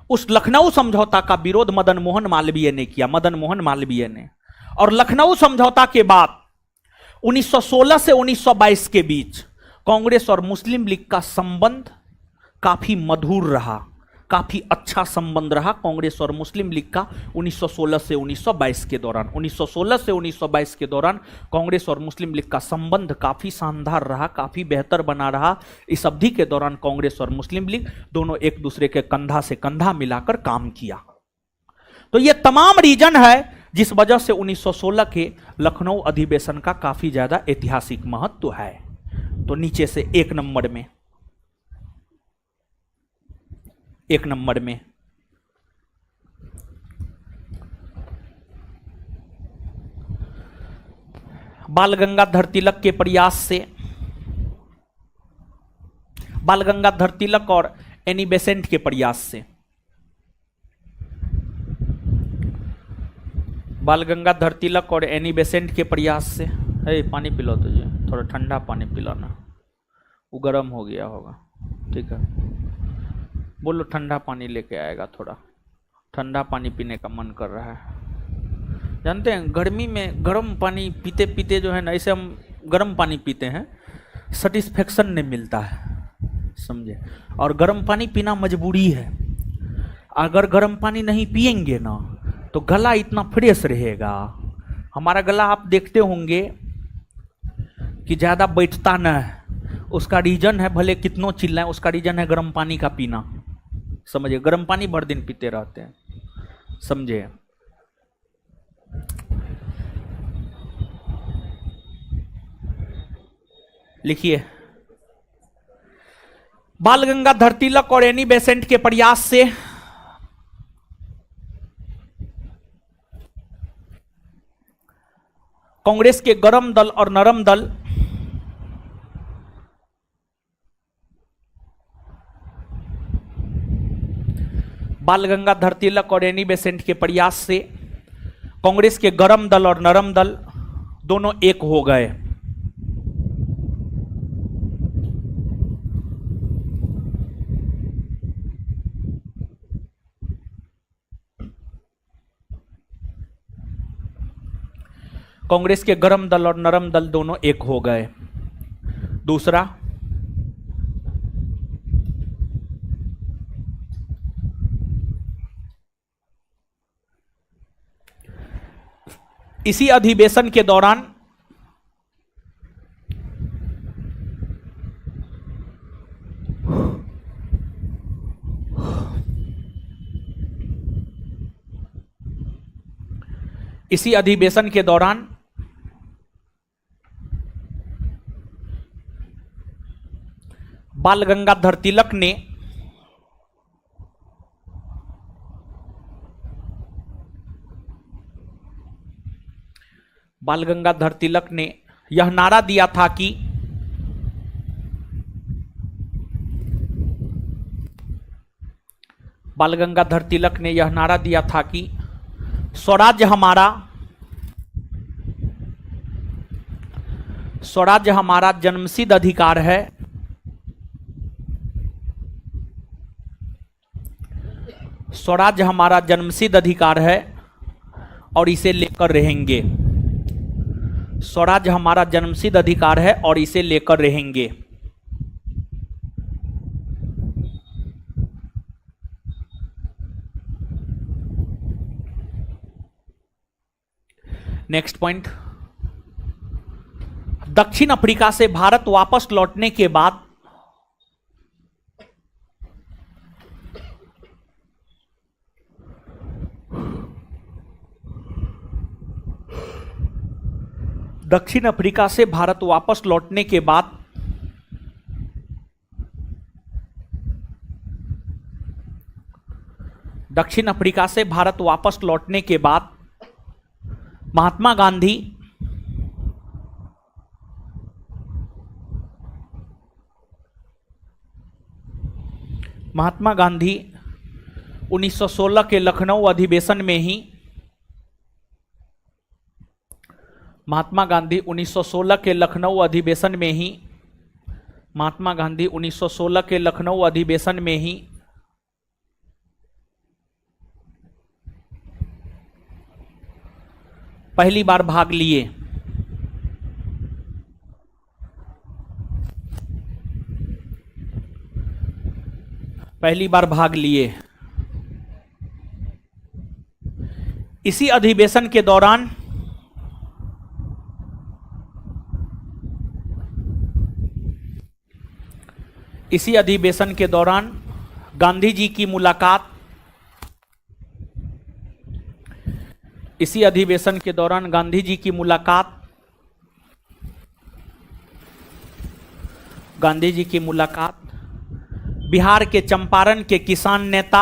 उस लखनऊ समझौता का विरोध मदन मोहन मालवीय ने किया, मदन मोहन मालवीय ने। और लखनऊ समझौता के बाद 1916 से 1922 के बीच कांग्रेस और मुस्लिम लीग का संबंध काफी मधुर रहा, काफी अच्छा संबंध रहा कांग्रेस और मुस्लिम लीग का 1916 से 1922 के दौरान। 1916 से 1922 के दौरान कांग्रेस और मुस्लिम लीग का संबंध काफी शानदार रहा, काफी बेहतर बना रहा। इस अवधि के दौरान कांग्रेस और मुस्लिम लीग दोनों एक दूसरे के कंधा से कंधा मिलाकर काम किया। तो ये तमाम रीजन है जिस वजह से 1916 के लखनऊ अधिवेशन का काफी ज्यादा ऐतिहासिक महत्व है। तो नीचे से एक नंबर में बाल गंगाधर तिलक के प्रयास से, बाल गंगाधर तिलक और एनी बेसेंट के प्रयास से, बाल गंगाधर तिलक और एनी बेसेंट के प्रयास से, पानी पिलाओ तो जी, थोड़ा ठंडा पानी पिलाना, वो गर्म हो गया होगा। ठीक है, बोलो ठंडा पानी लेके आएगा, थोड़ा ठंडा पानी पीने का मन कर रहा है। जानते हैं गर्मी में गर्म पानी पीते पीते जो है ना, ऐसे हम गर्म पानी पीते हैं, सेटिस्फेक्शन नहीं मिलता है, समझे। और गर्म पानी पीना मजबूरी है। अगर गर्म पानी नहीं पिएंगे ना तो गला इतना फ्रेश रहेगा। हमारा गला आप देखते होंगे कि ज़्यादा बैठता न है। उसका रीजन है, भले कितनों चिल्लाएं, उसका रीजन है गर्म पानी का पीना। समझे, गर्म पानी भर दिन पीते रहते हैं, समझे। लिखिए, बाल गंगाधर तिलक और एनी बेसेंट के प्रयास से कांग्रेस के गरम दल और नरम दल बाल गंगाधर तिलक और एनी बेसेंट के प्रयास से कांग्रेस के गरम दल और नरम दल दोनों एक हो गए। कांग्रेस के गरम दल और नरम दल दोनों एक हो गए। दूसरा, इसी अधिवेशन के दौरान बाल गंगाधर तिलक ने यह नारा दिया था कि स्वराज्य हमारा जन्मसिद्ध अधिकार है। स्वराज्य हमारा जन्मसिद्ध अधिकार है और इसे लेकर रहेंगे। स्वराज्य हमारा जन्मसिद्ध अधिकार है और इसे लेकर रहेंगे। नेक्स्ट पॉइंट, दक्षिण अफ्रीका से भारत वापस लौटने के बाद दक्षिण अफ्रीका से भारत वापस लौटने के बाद महात्मा गांधी 1916 के लखनऊ अधिवेशन में ही महात्मा गांधी 1916 के लखनऊ अधिवेशन में ही पहली बार भाग लिए। पहली बार भाग लिए। इसी अधिवेशन के दौरान गांधी जी की मुलाकात बिहार के चंपारण के किसान नेता,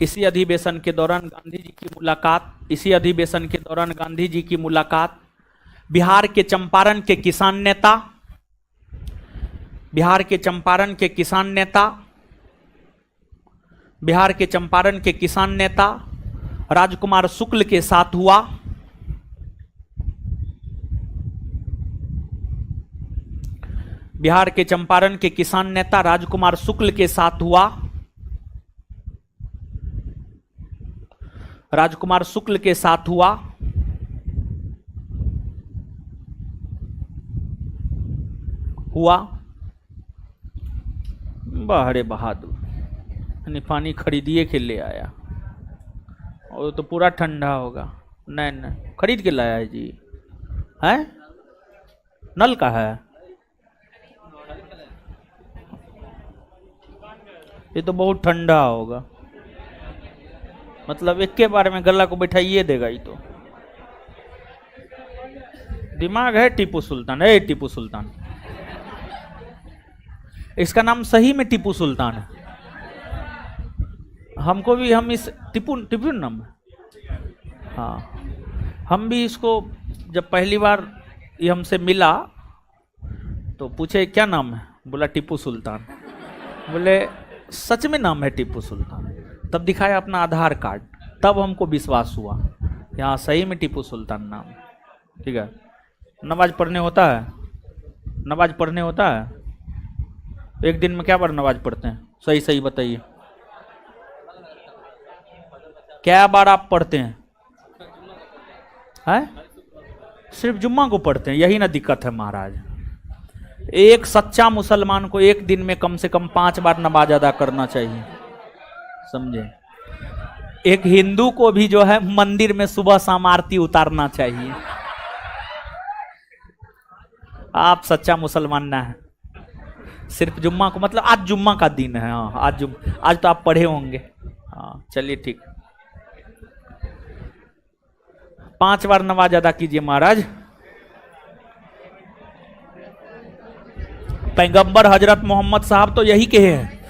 इसी अधिवेशन के दौरान गांधी जी की मुलाकात बिहार के चंपारण के किसान नेता राजकुमार शुक्ल के साथ हुआ। बिहार के चंपारण के किसान नेता राजकुमार शुक्ल के साथ हुआ। बहरे बहादुर यानी पानी खरीदिए के ले आया, और तो पूरा ठंडा होगा। नहीं खरीद के लाया है जी, है नल का है। ये तो बहुत ठंडा होगा, मतलब एक के बारे में गला को बैठाइए देगा। ये तो दिमाग है टीपू सुल्तान। टीपू सुल्तान, इसका नाम सही में टीपू सुल्तान है। हमको भी, हम इस टीपू नाम है। हाँ, हम भी इसको जब पहली बार ये हमसे मिला तो पूछे क्या नाम है, बोला टीपू सुल्तान। बोले सच में नाम है टीपू सुल्तान? तब दिखाया अपना आधार कार्ड, तब हमको विश्वास हुआ यहाँ सही में टीपू सुल्तान नाम। ठीक है, नमाज पढ़ने होता है? एक दिन में क्या बार नमाज पढ़ते हैं? सही बताइए, क्या बार आप पढ़ते हैं? सिर्फ जुम्मा को पढ़ते हैं, यही ना दिक्कत है महाराज। एक सच्चा मुसलमान को एक दिन में कम से कम 5 बार नमाज अदा करना चाहिए, समझे? एक हिंदू को भी जो है मंदिर में सुबह शाम आरती उतारना चाहिए। आप सच्चा मुसलमान ना है, सिर्फ जुम्मा को, मतलब आज जुम्मा का दिन है। हाँ, आज तो आप पढ़े होंगे। हाँ चलिए ठीक, 5 बार नमाज अदा कीजिए महाराज। पैगंबर हजरत मोहम्मद साहब तो यही कहे हैं,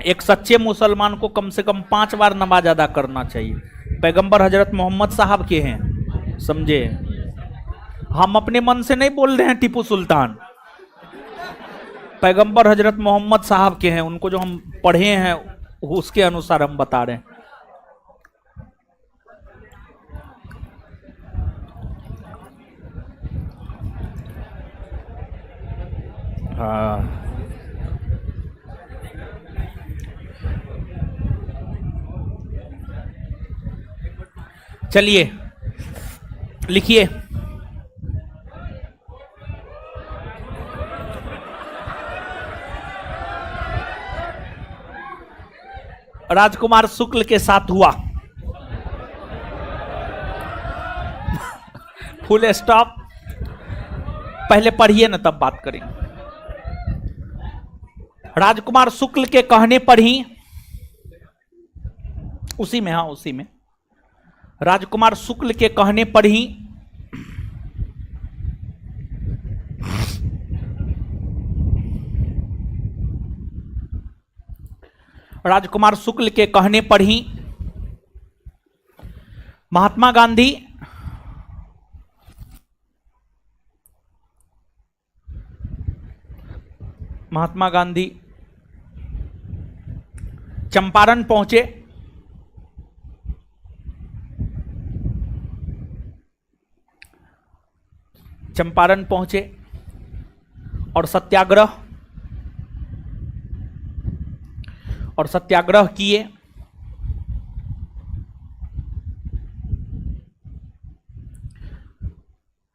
एक सच्चे मुसलमान को कम से कम 5 बार नमाज अदा करना चाहिए। पैगंबर हजरत मोहम्मद साहब के हैं, समझे? हम अपने मन से नहीं बोल रहे हैं टीपू सुल्तान, पैगंबर हजरत मोहम्मद साहब के हैं, उनको जो हम पढ़े हैं उसके अनुसार हम बता रहे हैं। हाँ, चलिए लिखिए। राजकुमार शुक्ल के साथ हुआ, फुल स्टॉप। पहले पढ़िए ना तब बात करेंगे। राजकुमार शुक्ल के कहने पर ही, उसी में राजकुमार शुक्ल के कहने पर ही महात्मा गांधी चंपारण पहुंचे। और सत्याग्रह किए।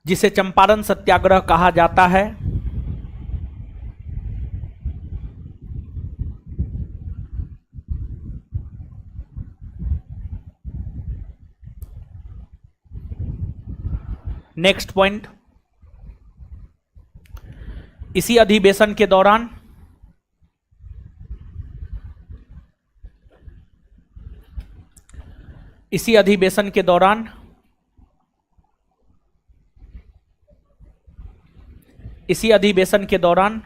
जिसे चंपारण सत्याग्रह कहा जाता है। नेक्स्ट पॉइंट, इसी अधिवेशन के दौरान इसी अधिवेशन के दौरान इसी अधिवेशन के दौरान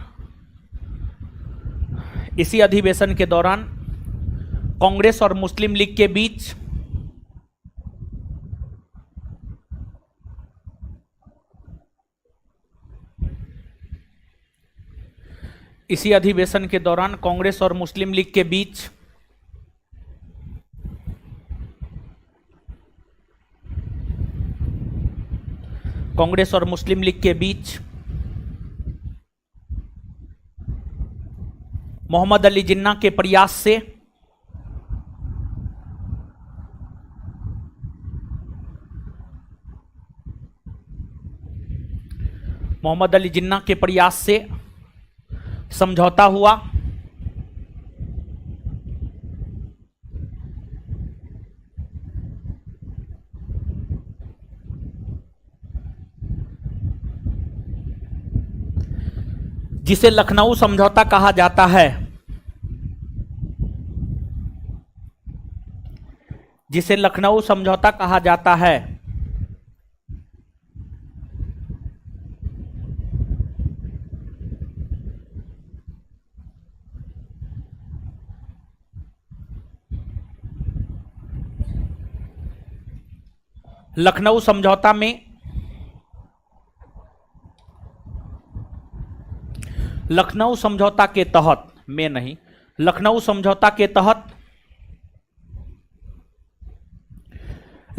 इसी अधिवेशन के दौरान कांग्रेस और मुस्लिम लीग के बीच इसी अधिवेशन के दौरान कांग्रेस और मुस्लिम लीग के बीच कांग्रेस और मुस्लिम लीग के बीच मोहम्मद अली जिन्ना के प्रयास से मोहम्मद अली जिन्ना के प्रयास से समझौता हुआ। जिसे लखनऊ समझौता कहा जाता है, जिसे लखनऊ समझौता कहा जाता है। लखनऊ समझौता में लखनऊ समझौता के तहत में नहीं, लखनऊ समझौता के तहत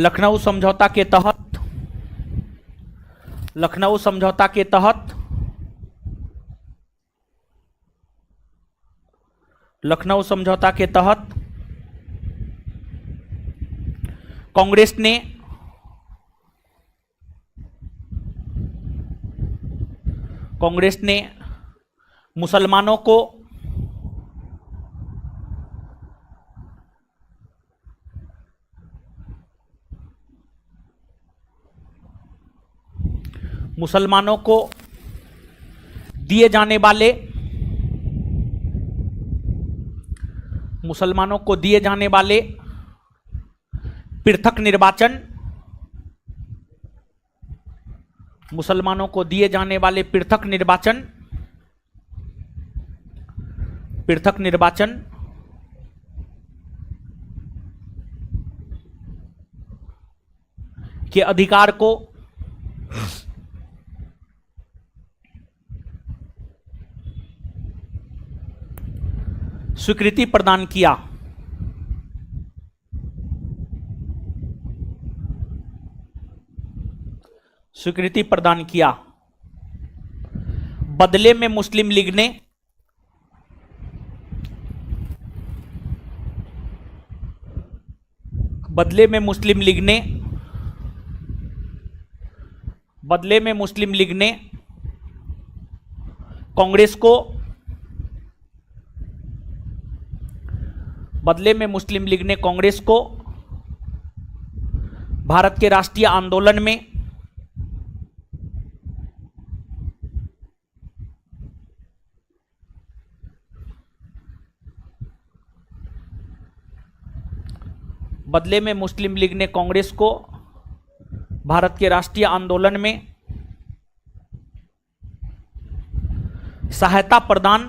लखनऊ समझौता के तहत लखनऊ समझौता के तहत लखनऊ समझौता के तहत कांग्रेस ने मुसलमानों को दिए जाने वाले पृथक निर्वाचन के अधिकार को स्वीकृति प्रदान किया। बदले में मुस्लिम लीग ने कांग्रेस को भारत के राष्ट्रीय आंदोलन में सहायता प्रदान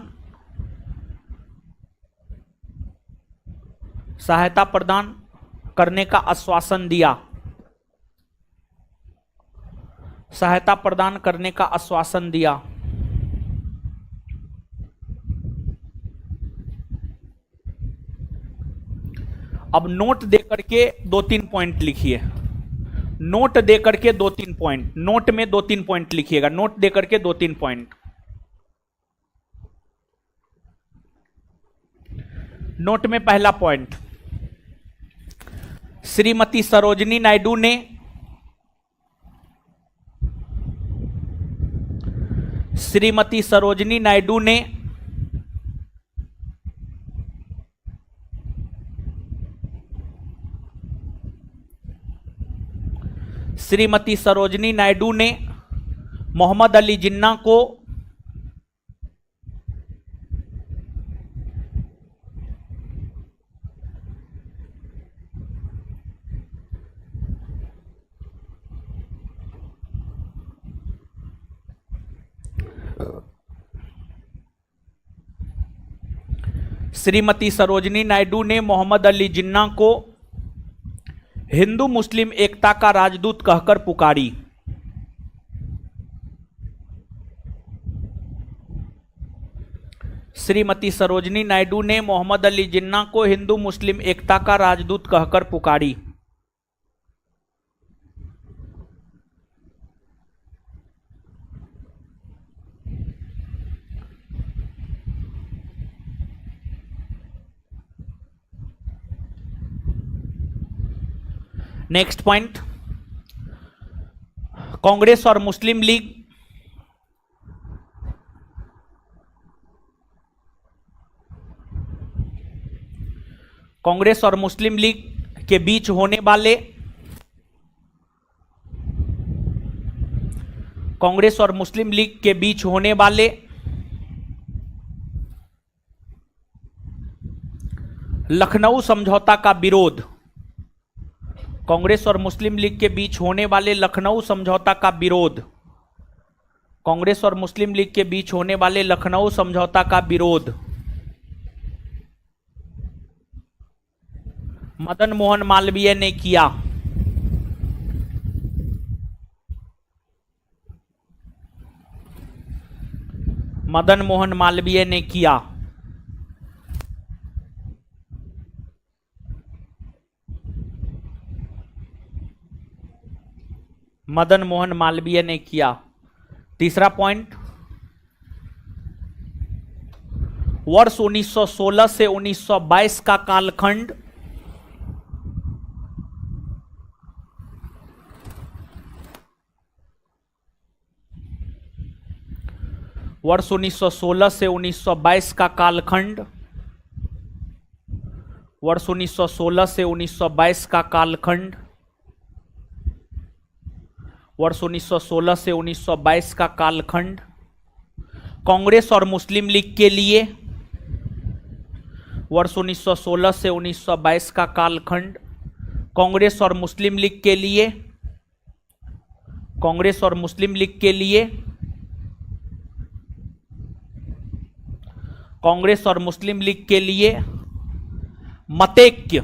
करने का आश्वासन दिया। अब नोट देकर के 2-3 पॉइंट लिखिए। नोट देकर के 2-3 पॉइंट, नोट में 2-3 पॉइंट लिखिएगा। नोट देकर के 2-3 पॉइंट। नोट में पहला पॉइंट, श्रीमती सरोजिनी नायडू ने श्रीमती सरोजिनी नायडू ने मोहम्मद अली जिन्ना को श्रीमती सरोजिनी नायडू ने मोहम्मद अली जिन्ना को हिंदू मुस्लिम एकता का राजदूत कहकर पुकारी। श्रीमती सरोजिनी नायडू ने मोहम्मद अली जिन्ना को हिंदू मुस्लिम एकता का राजदूत कहकर पुकारी। नेक्स्ट पॉइंट, कांग्रेस और मुस्लिम लीग कांग्रेस और मुस्लिम लीग के बीच होने वाले कांग्रेस और मुस्लिम लीग के बीच होने वाले लखनऊ समझौता का विरोध। कांग्रेस और मुस्लिम लीग के बीच होने वाले लखनऊ समझौता का विरोध। कांग्रेस और मुस्लिम लीग के बीच होने वाले लखनऊ समझौता का विरोध मदन मोहन मालवीय ने किया। मदन मोहन मालवीय ने किया। मदन मोहन मालवीय ने किया। तीसरा पॉइंट, वर्ष 1916 से 1922 का कालखंड वर्ष 1916 से 1922 का कालखंड वर्ष 1916 से 1922 का कालखंड वर्ष 1916 से 1922 का कालखंड कांग्रेस और मुस्लिम लीग के लिए। वर्ष 1916 से 1922 का कालखंड कांग्रेस और मुस्लिम लीग के लिए। कांग्रेस और मुस्लिम लीग के लिए। कांग्रेस और मुस्लिम लीग के लिए मतैक्य,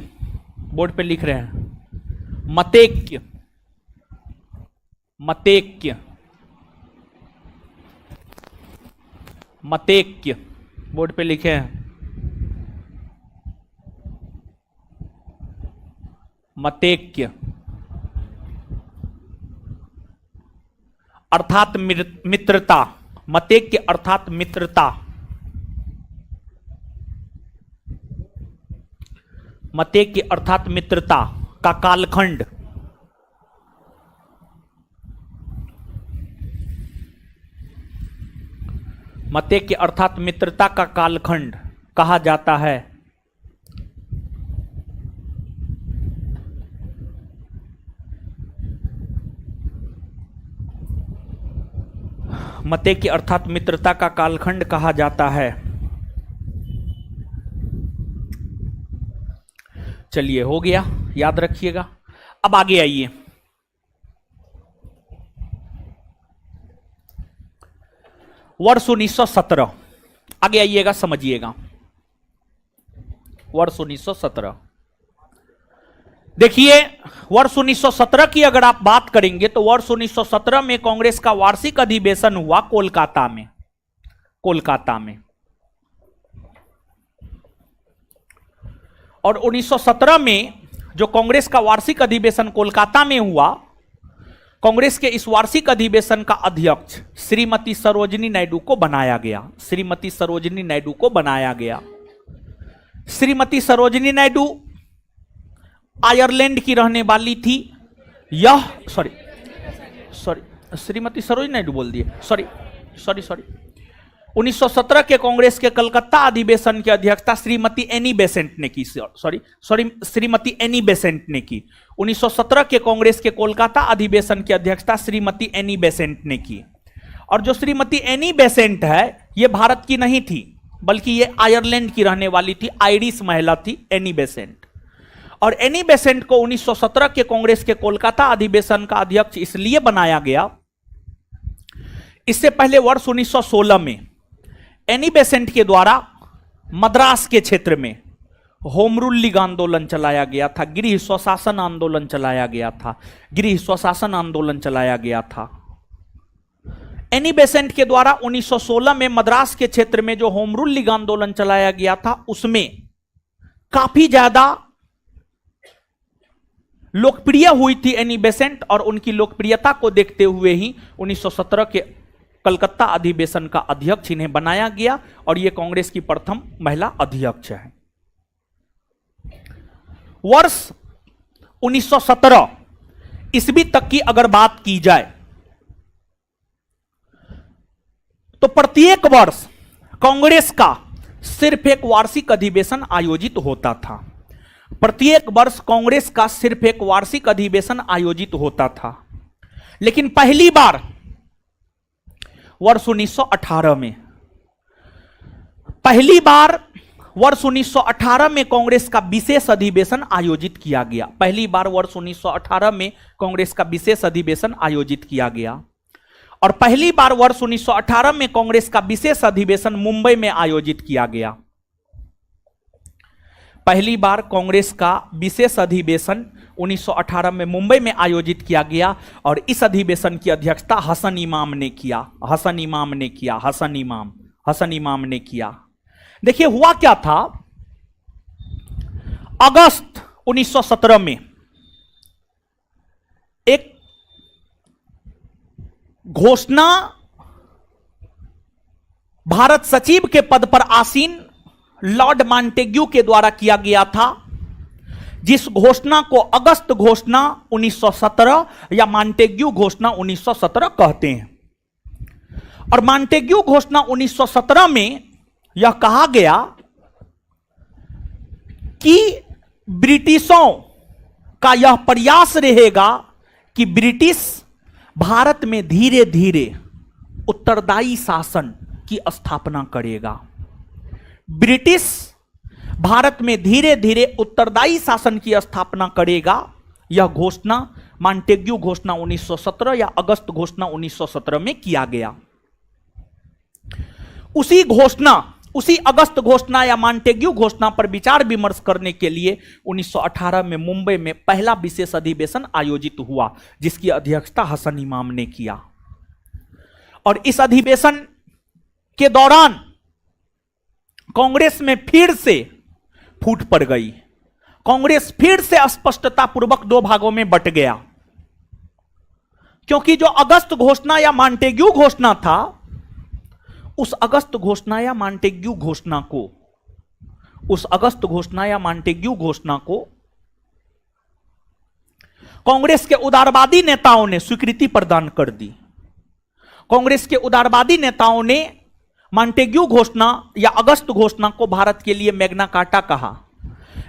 बोर्ड पे लिख रहे हैं, मतैक्य, मतैक्य, मतैक्य, बोर्ड पे लिखे हैं, मतैक्य अर्थात मित्रता। मतैक्य अर्थात मित्रता। मतैक्य अर्थात मित्रता का कालखंड मतैक्य अर्थात मित्रता का कालखंड कहा जाता है। मतैक्य अर्थात मित्रता का कालखंड कहा जाता है। चलिए, हो गया, याद रखिएगा। अब आगे आइए, वर्ष 1917, आगे आइएगा, समझिएगा। वर्ष 1917, देखिए, वर्ष 1917 की अगर आप बात करेंगे तो वर्ष 1917 में कांग्रेस का वार्षिक अधिवेशन हुआ कोलकाता में। कोलकाता में। और 1917 में जो कांग्रेस का वार्षिक अधिवेशन कोलकाता में हुआ, कांग्रेस के इस वार्षिक अधिवेशन का अध्यक्ष श्रीमती सरोजिनी नायडू को बनाया गया। श्रीमती सरोजिनी नायडू को बनाया गया। श्रीमती सरोजिनी नायडू आयरलैंड की रहने वाली थी। यह श्रीमती सरोजिनी नायडू बोल दिए, सॉरी। 1917 के कांग्रेस के कलकत्ता अधिवेशन की अध्यक्षता श्रीमती एनी बेसेंट ने की। श्रीमती एनी बेसेंट ने की। 1917 के कांग्रेस के कोलकाता अधिवेशन की अध्यक्षता श्रीमती एनी बेसेंट ने की। और जो श्रीमती एनी बेसेंट है, ये भारत की नहीं थी, बल्कि ये आयरलैंड की रहने वाली थी, आयरिश महिला थी एनी बेसेंट। और एनी बेसेंट को 1917 के कांग्रेस के कोलकाता अधिवेशन का अध्यक्ष इसलिए बनाया गया, इससे पहले वर्ष 1916 में एनी बेसेंट के द्वारा मद्रास के क्षेत्र में होम रूल लीग आंदोलन चलाया गया था, गृह स्वशासन आंदोलन चलाया गया था, गृह स्वशासन आंदोलन चलाया गया था। एनी बेसेंट के द्वारा 1916 में मद्रास के क्षेत्र में जो होम रूल लीग आंदोलन चलाया गया था, उसमें काफी ज्यादा लोकप्रिय हुई थी एनी बेसेंट, और उनकी लोकप्रियता को देखते हुए ही 1917 के कलकत्ता अधिवेशन का अध्यक्ष इन्हें बनाया गया, और यह कांग्रेस की प्रथम महिला अध्यक्ष है। वर्ष 1917 ईस्वी तक की अगर बात की जाए तो प्रत्येक वर्ष कांग्रेस का सिर्फ एक वार्षिक अधिवेशन आयोजित होता था। प्रत्येक वर्ष कांग्रेस का सिर्फ एक वार्षिक अधिवेशन आयोजित होता था। लेकिन पहली बार वर्ष 1918 में, पहली बार वर्ष 1918 में कांग्रेस का विशेष अधिवेशन आयोजित किया गया। पहली बार वर्ष 1918 में कांग्रेस का विशेष अधिवेशन आयोजित किया गया। और पहली बार वर्ष 1918 में कांग्रेस का विशेष अधिवेशन मुंबई में आयोजित किया गया। पहली बार कांग्रेस का विशेष अधिवेशन 1918 में मुंबई में आयोजित किया गया, और इस अधिवेशन की अध्यक्षता हसन इमाम ने किया। हसन इमाम ने किया। देखिए हुआ क्या था, अगस्त 1917 में एक घोषणा भारत सचिव के पद पर आसीन लॉर्ड मॉन्टेग्यू के द्वारा किया गया था, जिस घोषणा को अगस्त घोषणा 1917 या मॉन्टेग्यू घोषणा 1917 कहते हैं। और मॉन्टेग्यू घोषणा 1917 में यह कहा गया कि ब्रिटिशों का यह प्रयास रहेगा कि ब्रिटिश भारत में धीरे धीरे उत्तरदायी शासन की स्थापना करेगा। ब्रिटिश भारत में धीरे धीरे उत्तरदायी शासन की स्थापना करेगा। यह घोषणा मॉन्टेग्यू घोषणा 1917 या अगस्त घोषणा 1917 में किया गया। उसी अगस्त घोषणा या मॉन्टेग्यू घोषणा पर विचार विमर्श करने के लिए 1918 में मुंबई में पहला विशेष अधिवेशन आयोजित हुआ, जिसकी अध्यक्षता हसन इमाम ने किया। और इस अधिवेशन के दौरान कांग्रेस में फिर से फूट पड़ गई। कांग्रेस फिर से स्पष्टता पूर्वक दो भागों में बट गया, क्योंकि जो अगस्त घोषणा या मॉन्टेग्यू घोषणा था, उस अगस्त घोषणा या मॉन्टेग्यू घोषणा को कांग्रेस के उदारवादी नेताओं ने स्वीकृति प्रदान कर दी। कांग्रेस के उदारवादी नेताओं ने मॉन्टेग्यू घोषणा या अगस्त घोषणा को भारत के लिए मैग्ना कार्टा कहा,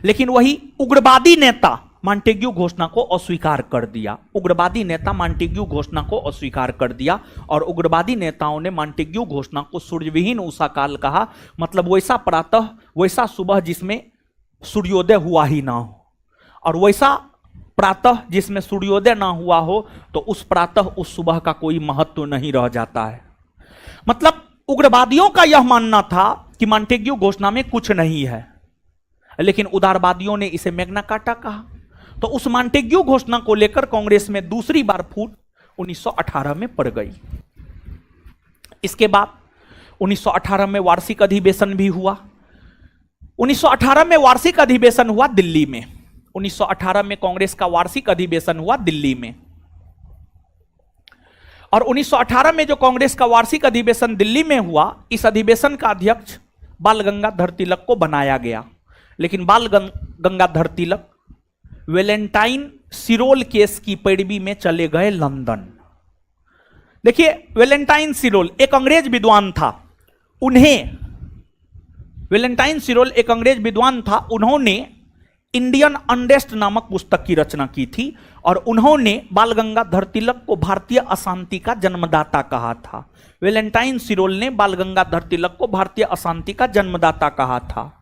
लेकिन वही उग्रवादी नेता मॉन्टेग्यू घोषणा को अस्वीकार कर दिया। उग्रवादी नेता मॉन्टेग्यू घोषणा को अस्वीकार कर दिया, और उग्रवादी नेताओं ने मॉन्टेग्यू घोषणा को सूर्यविहीन उषा काल कहा, मतलब वैसा प्रातः, वैसा सुबह जिसमें सूर्योदय हुआ ही ना हो, और वैसा प्रातः जिसमें सूर्योदय ना हुआ हो, तो उस प्रातः उस सुबह का कोई महत्व नहीं रह जाता है। मतलब उग्रवादियों का यह मानना था कि मॉन्टेग्यू घोषणा में कुछ नहीं है, लेकिन उदारवादियों ने इसे मैग्ना कार्टा कहा। तो उस मॉन्टेग्यू घोषणा को लेकर कांग्रेस में दूसरी बार फूट 1918 में पड़ गई। इसके बाद 1918 में वार्षिक अधिवेशन भी हुआ। 1918 में वार्षिक अधिवेशन हुआ दिल्ली में। 1918 में कांग्रेस का वार्षिक अधिवेशन हुआ दिल्ली में। और 1918 में जो कांग्रेस का वार्षिक अधिवेशन दिल्ली में हुआ, इस अधिवेशन का अध्यक्ष बाल गंगाधर तिलक को बनाया गया। लेकिन बाल गंगाधर तिलक वेलेंटाइन सिरोल केस की पैरवी में चले गए लंदन। देखिए, वेलेंटाइन सिरोल एक अंग्रेज विद्वान था। उन्हें, वैलेंटाइन सिरोल एक अंग्रेज विद्वान था, उन्होंने इंडियन अनरेस्ट नामक पुस्तक की रचना की थी और उन्होंने बाल गंगाधर तिलक को भारतीय अशांति का जन्मदाता कहा था। वैलेंटाइन सिरोल ने बाल गंगाधर तिलक को भारतीय अशांति का जन्मदाता कहा था।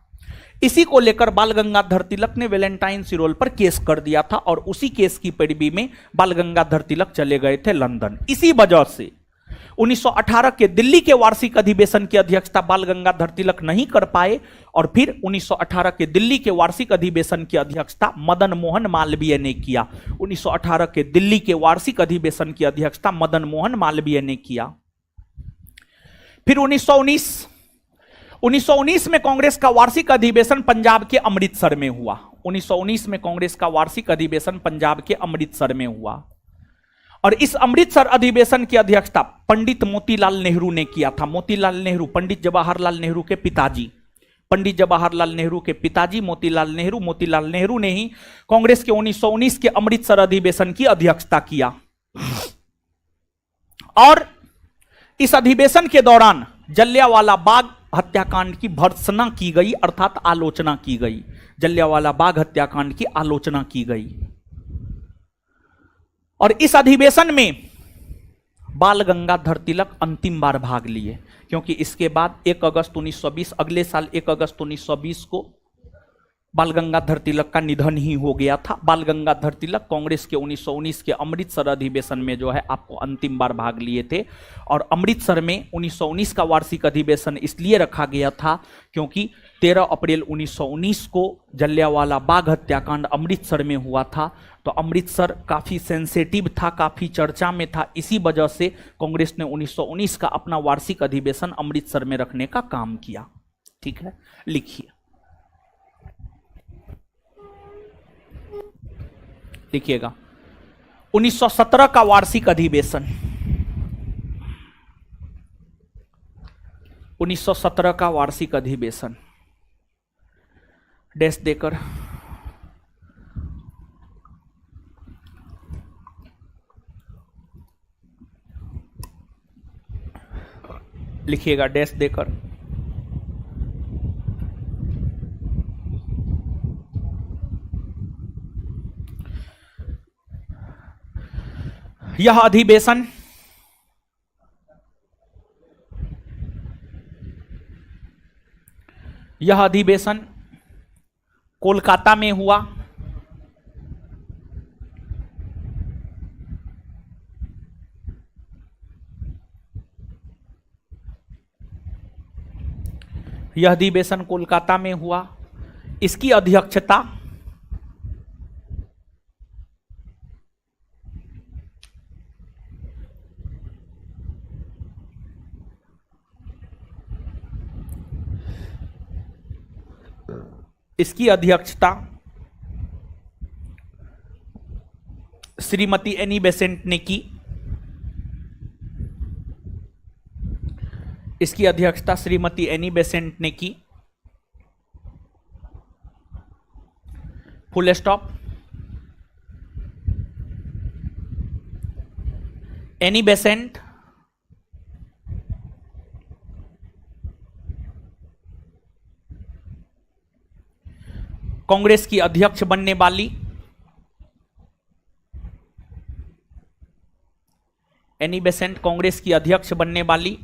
इसी को लेकर बाल गंगाधर तिलक ने वैलेंटाइन सिरोल पर केस कर दिया था और उसी केस की पैरवी में बाल गंगाधर तिलक चले गए थे लंदन। इसी वजह से 1918 के दिल्ली के वार्षिक अधिवेशन की अध्यक्षता बाल गंगाधर तिलक नहीं कर पाए और फिर 1918 के दिल्ली के वार्षिक अधिवेशन की अध्यक्षता मदन मोहन मालवीय ने किया। 1918 के दिल्ली के वार्षिक अधिवेशन की अध्यक्षता मदन मोहन मालवीय ने किया। फिर 1919 में कांग्रेस का वार्षिक अधिवेशन पंजाब के अमृतसर में हुआ। 1919 में कांग्रेस का वार्षिक अधिवेशन पंजाब के अमृतसर में हुआ और इस अमृतसर अधिवेशन की अध्यक्षता पंडित मोतीलाल नेहरू ने किया था। मोतीलाल नेहरू पंडित जवाहरलाल नेहरू के पिताजी, पंडित जवाहरलाल नेहरू के पिताजी मोतीलाल नेहरू ने ही कांग्रेस के 1919 के अमृतसर अधिवेशन की अध्यक्षता किया। और इस अधिवेशन के दौरान जलियांवाला बाग हत्याकांड की भर्त्सना की गई, अर्थात आलोचना की गई। जलियांवाला बाग हत्याकांड की आलोचना की गई और इस अधिवेशन में बाल गंगाधर तिलक अंतिम बार भाग लिए, क्योंकि इसके बाद 1 अगस्त 1920, अगले साल 1 अगस्त 1920 को बाल गंगाधर तिलक का निधन ही हो गया था। बाल गंगाधर तिलक कांग्रेस के 1919 के अमृतसर अधिवेशन में जो है आपको अंतिम बार भाग लिए थे और अमृतसर में 1919 का वार्षिक अधिवेशन इसलिए रखा गया था क्योंकि 13 अप्रैल 1919 को जलियांवाला बाग हत्याकांड अमृतसर में हुआ था। तो अमृतसर काफ़ी सेंसेटिव था, काफ़ी चर्चा में था। इसी वजह से कांग्रेस ने 1919 का अपना वार्षिक अधिवेशन अमृतसर में रखने का काम किया। ठीक है, लिखिए, लिखिएगा 1917 का वार्षिक अधिवेशन, 1917 का वार्षिक अधिवेशन डैश देकर लिखिएगा, डैश देकर यह अधिवेशन कोलकाता में हुआ। यह अधिवेशन कोलकाता में हुआ। इसकी अध्यक्षता श्रीमती एनी बेसेंट ने की। इसकी अध्यक्षता श्रीमती एनी बेसेंट ने की। Full stop. Annie Besant Congress की अध्यक्ष बनने वाली, एनी बेसेंट कांग्रेस की अध्यक्ष बनने वाली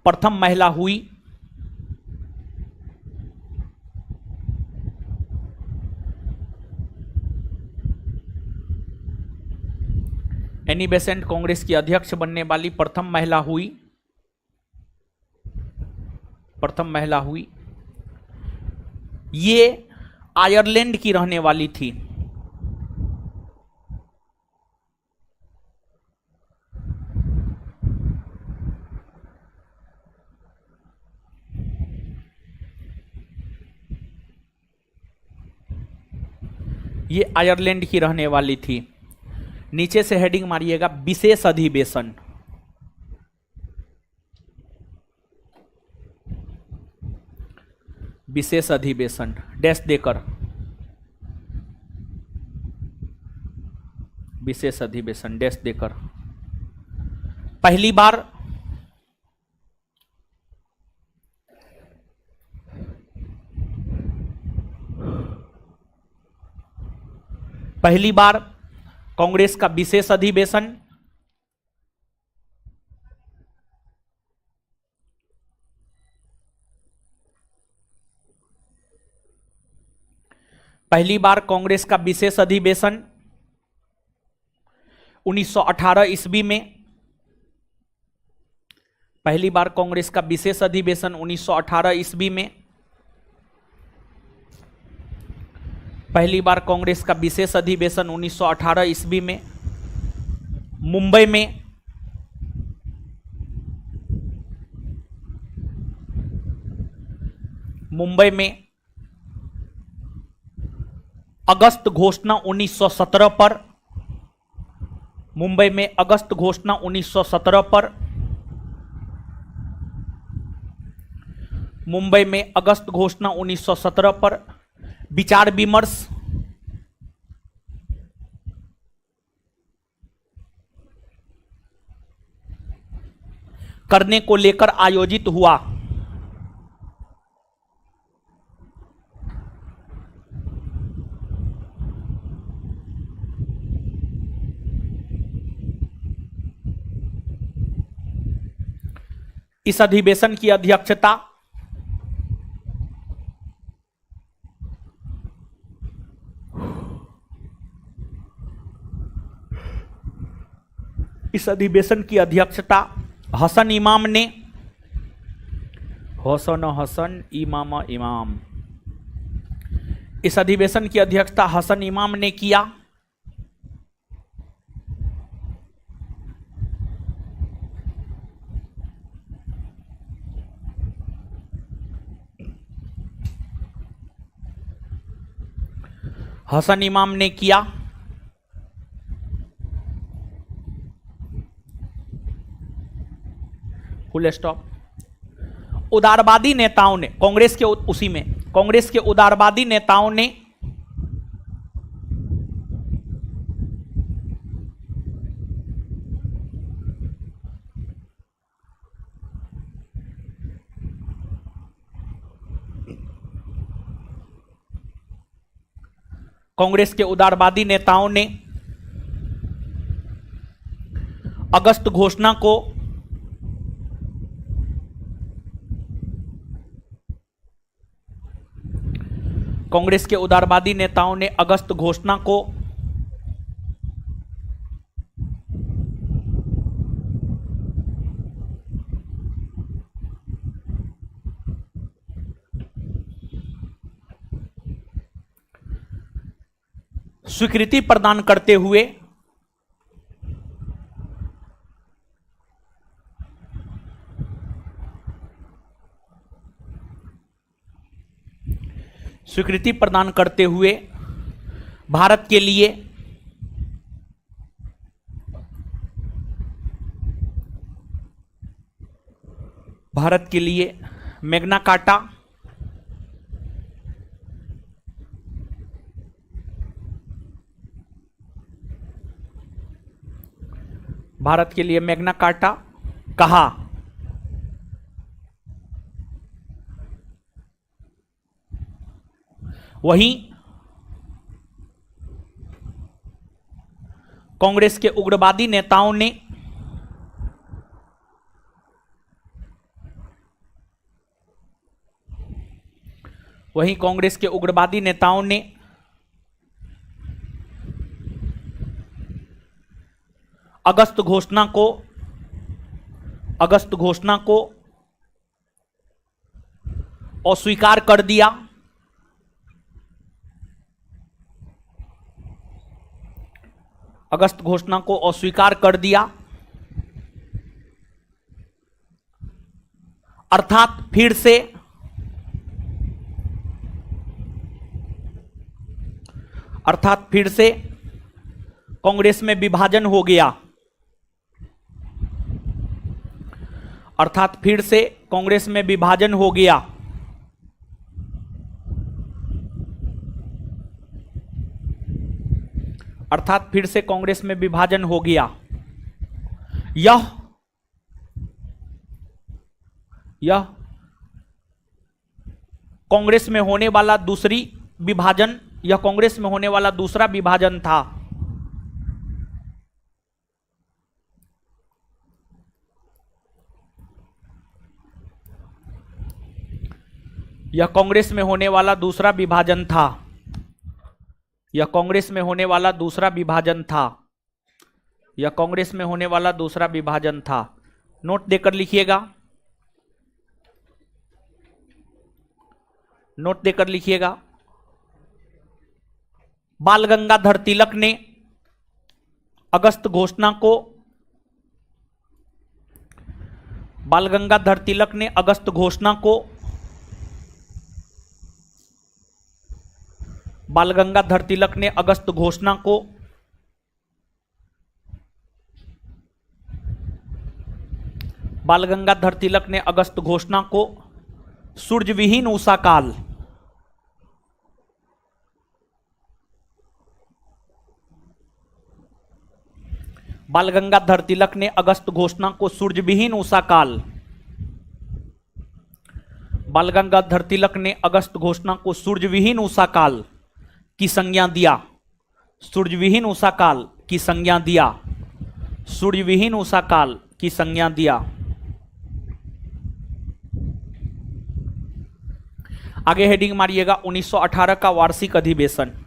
प्रथम महिला हुई। एनी बेसेंट कांग्रेस की अध्यक्ष बनने वाली प्रथम महिला हुई। ये आयरलैंड की रहने वाली थी। ये आयरलैंड की रहने वाली थी। नीचे से हेडिंग मारिएगा विशेष अधिवेशन। विशेष अधिवेशन डैश देकर विशेष अधिवेशन डैश देकर पहली बार पहली बार कांग्रेस का विशेष अधिवेशन, पहली बार कांग्रेस का विशेष अधिवेशन 1918 ईस्वी में, पहली बार कांग्रेस का विशेष अधिवेशन 1918 ईस्वी में, पहली बार कांग्रेस का विशेष अधिवेशन 1918 ईस्वी में मुंबई में, मुंबई में अगस्त घोषणा 1917 पर, मुंबई में अगस्त घोषणा 1917 पर, मुंबई में अगस्त घोषणा 1917 पर विचार विमर्श, करने को लेकर आयोजित हुआ। इस अधिवेशन की अध्यक्षता हसन इमाम ने, हसन इमाम, इस अधिवेशन की अध्यक्षता हसन इमाम ने किया। हसन इमाम ने किया। Full stop. उदारवादी नेताओं ने, कांग्रेस के उसी में कांग्रेस के उदारवादी नेताओं ने कांग्रेस के उदारवादी नेताओं ने अगस्त घोषणा को कांग्रेस के उदारवादी नेताओं ने अगस्त घोषणा को स्वीकृति प्रदान करते हुए भारत के लिए मैग्ना कार्टा, भारत के लिए मैग्ना कार्टा कहा। वहीं कांग्रेस के उग्रवादी नेताओं ने अगस्त घोषणा को अस्वीकार कर दिया। अगस्त घोषणा को अस्वीकार कर दिया, अर्थात फिर से कांग्रेस में विभाजन हो गया। अर्थात फिर से कांग्रेस में विभाजन हो गया। अर्थात फिर से कांग्रेस में विभाजन हो गया। यह कांग्रेस में होने वाला दूसरी विभाजन यह कांग्रेस में होने वाला दूसरा विभाजन था। यह कांग्रेस में होने वाला दूसरा विभाजन था। यह कांग्रेस में होने वाला दूसरा विभाजन था। यह कांग्रेस में होने वाला दूसरा विभाजन था। नोट देकर लिखिएगा, नोट देकर लिखिएगा। बाल गंगाधर तिलक ने अगस्त घोषणा को, बाल गंगाधर तिलक ने अगस्त घोषणा को, बाल गंगाधर तिलक ने अगस्त घोषणा को बाल गंगाधर तिलक ने अगस्त घोषणा को सूर्यविहीन उषा काल, बाल गंगाधर तिलक ने अगस्त घोषणा को सूर्यविहीन उषा काल, बाल गंगाधर तिलक ने अगस्त घोषणा को सूर्यविहीन उषा काल की संज्ञा दिया। सूर्यविहीन उषा काल की संज्ञा दिया। सूर्यविहीन उषा काल की संज्ञा दिया। आगे हेडिंग मारिएगा 1918 का वार्षिक अधिवेशन।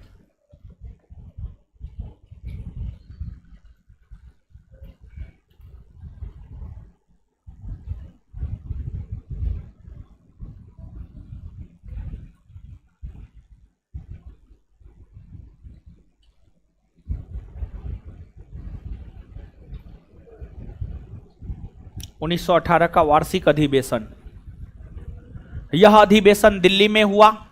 उन्नीस सौ 18 का वार्षिक अधिवेशन। यह अधिवेशन दिल्ली में हुआ।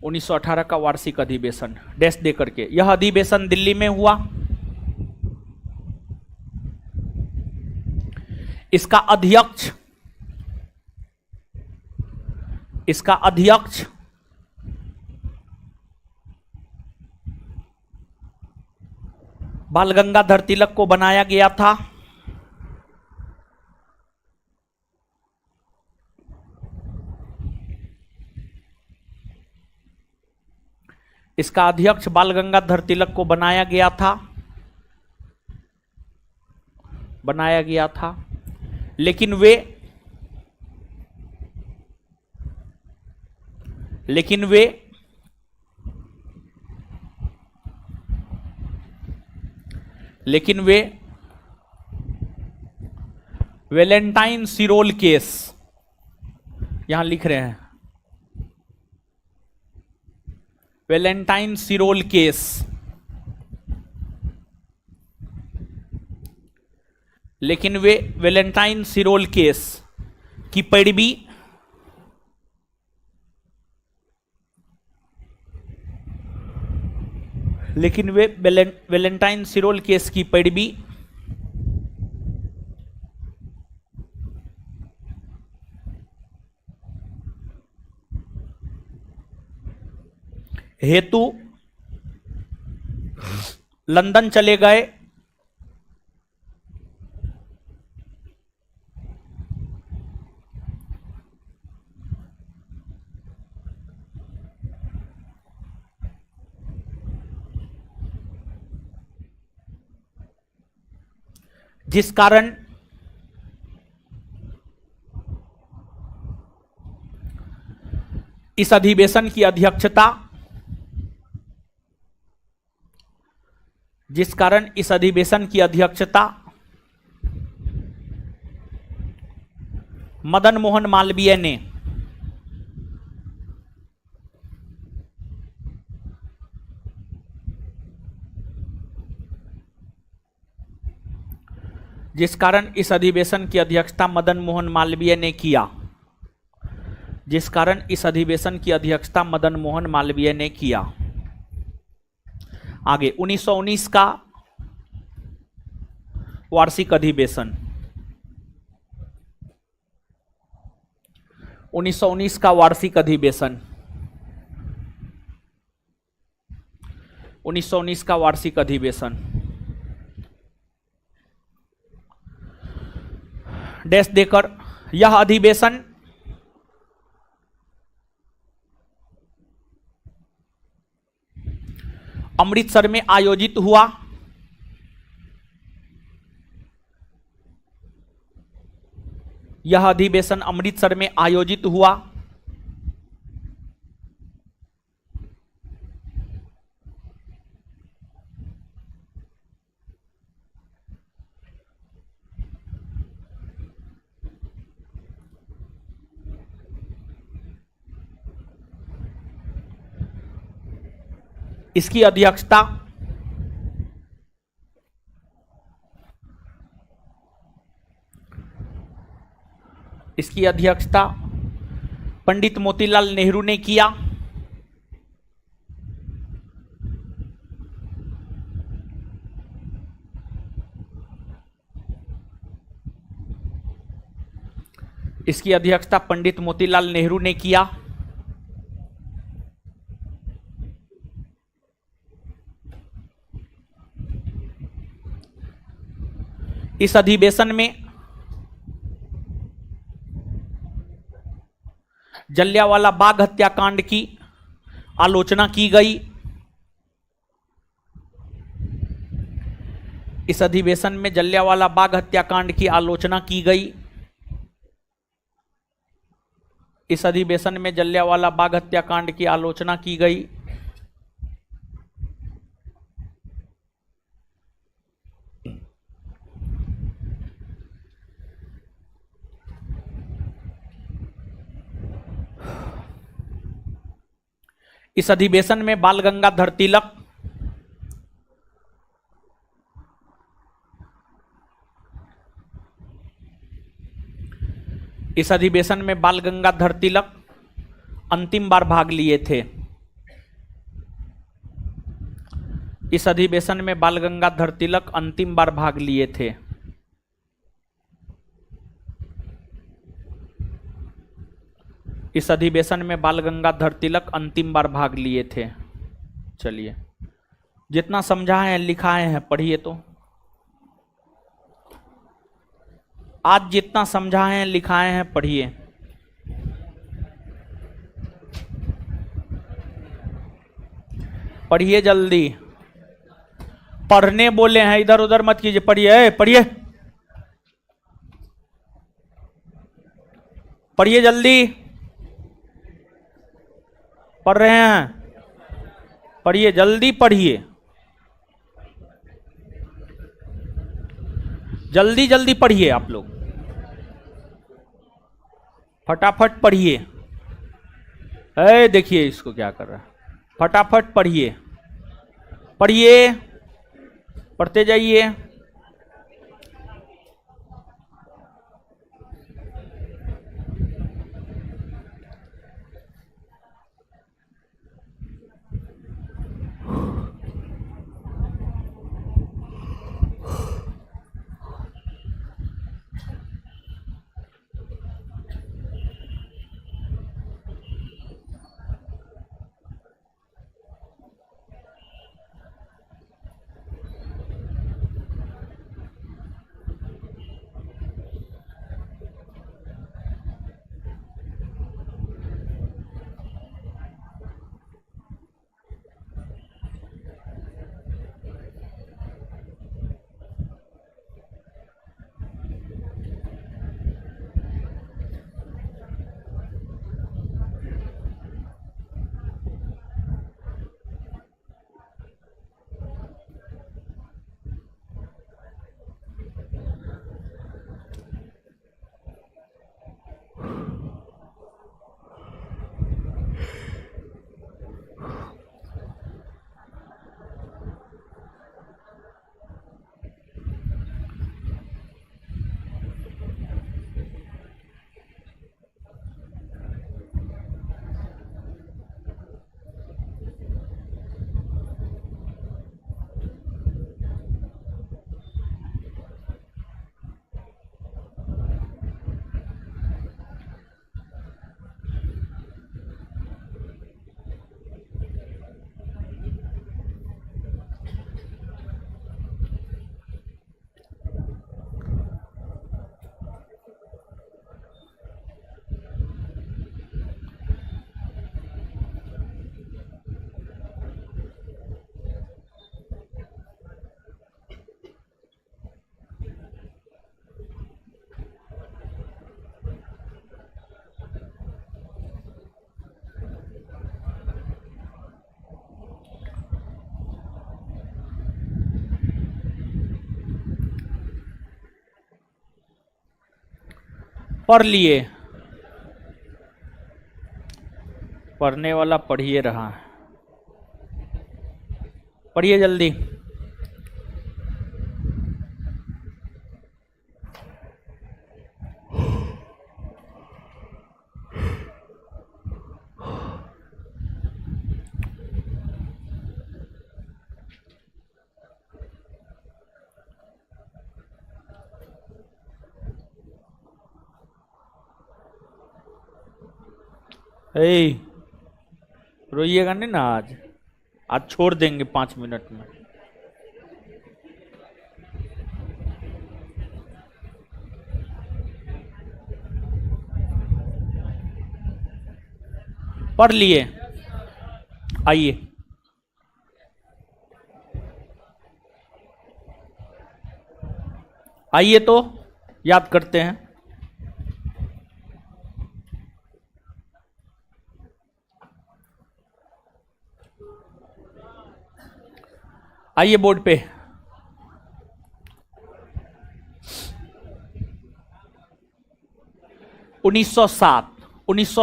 उन्नीस सौ 18 का वार्षिक अधिवेशन डैश दे करके, यह अधिवेशन दिल्ली में हुआ। इसका अध्यक्ष बाल गंगाधर तिलक को बनाया गया था। इसका अध्यक्ष बाल गंगाधर तिलक को बनाया गया था। लेकिन वे वैलेंटाइन सिरोल केस, यहां लिख रहे हैं वैलेंटाइन सिरोल केस, लेकिन वे वैलेंटाइन सिरोल केस की पैरवी वैलेंटाइन सिरोल केस की पैरवी हेतु लंदन चले गए। जिस कारण इस अधिवेशन की अध्यक्षता मदन मोहन मालवीय ने मदन मोहन मालवीय ने किया। आगे 1919 का वार्षिक अधिवेशन। 1919 का वार्षिक अधिवेशन। 1919 का वार्षिक अधिवेशन डैश देकर यह अधिवेशन अमृतसर में आयोजित हुआ। यह अधिवेशन अमृतसर में आयोजित हुआ। इसकी अध्यक्षता पंडित मोतीलाल नेहरू ने किया। इसकी अध्यक्षता पंडित मोतीलाल नेहरू ने किया। इस अधिवेशन में जलियांवाला बाग हत्याकांड की आलोचना की गई। इस अधिवेशन में जलियांवाला बाग हत्याकांड की आलोचना की गई। इस अधिवेशन में जलियांवाला बाग हत्याकांड की आलोचना की गई। इस अधिवेशन में बाल गंगाधर तिलक इस अधिवेशन में बाल गंगाधर तिलक अंतिम बार भाग लिए थे। इस अधिवेशन में बाल गंगाधर तिलक अंतिम बार भाग लिए थे। इस अधिवेशन में बाल गंगाधर तिलक अंतिम बार भाग लिए थे। चलिए, जितना समझाए हैं लिखाए हैं पढ़िए तो। आज जितना समझाए हैं लिखाए हैं पढ़िए। पढ़िए जल्दी। पढ़ने बोले हैं, इधर उधर मत कीजिए। पढ़िए पढ़िए पढ़िए जल्दी। पढ़ रहे हैं? पढ़िए जल्दी पढ़िए। जल्दी जल्दी पढ़िए आप लोग, फटाफट पढ़िए। देखिए इसको क्या कर रहा है। फटाफट पढ़िए, पढ़िए, पढ़ते जाइए। पढ़ लिए, पढ़ने वाला पढ़िए रहा है, पढ़िए जल्दी। ए, रोइएगा नहीं ना आज, आज छोड़ देंगे 5 मिनट में। पढ़ लिए, आइए। आइए तो याद करते हैं। आइए बोर्ड पे। उन्नीस सौ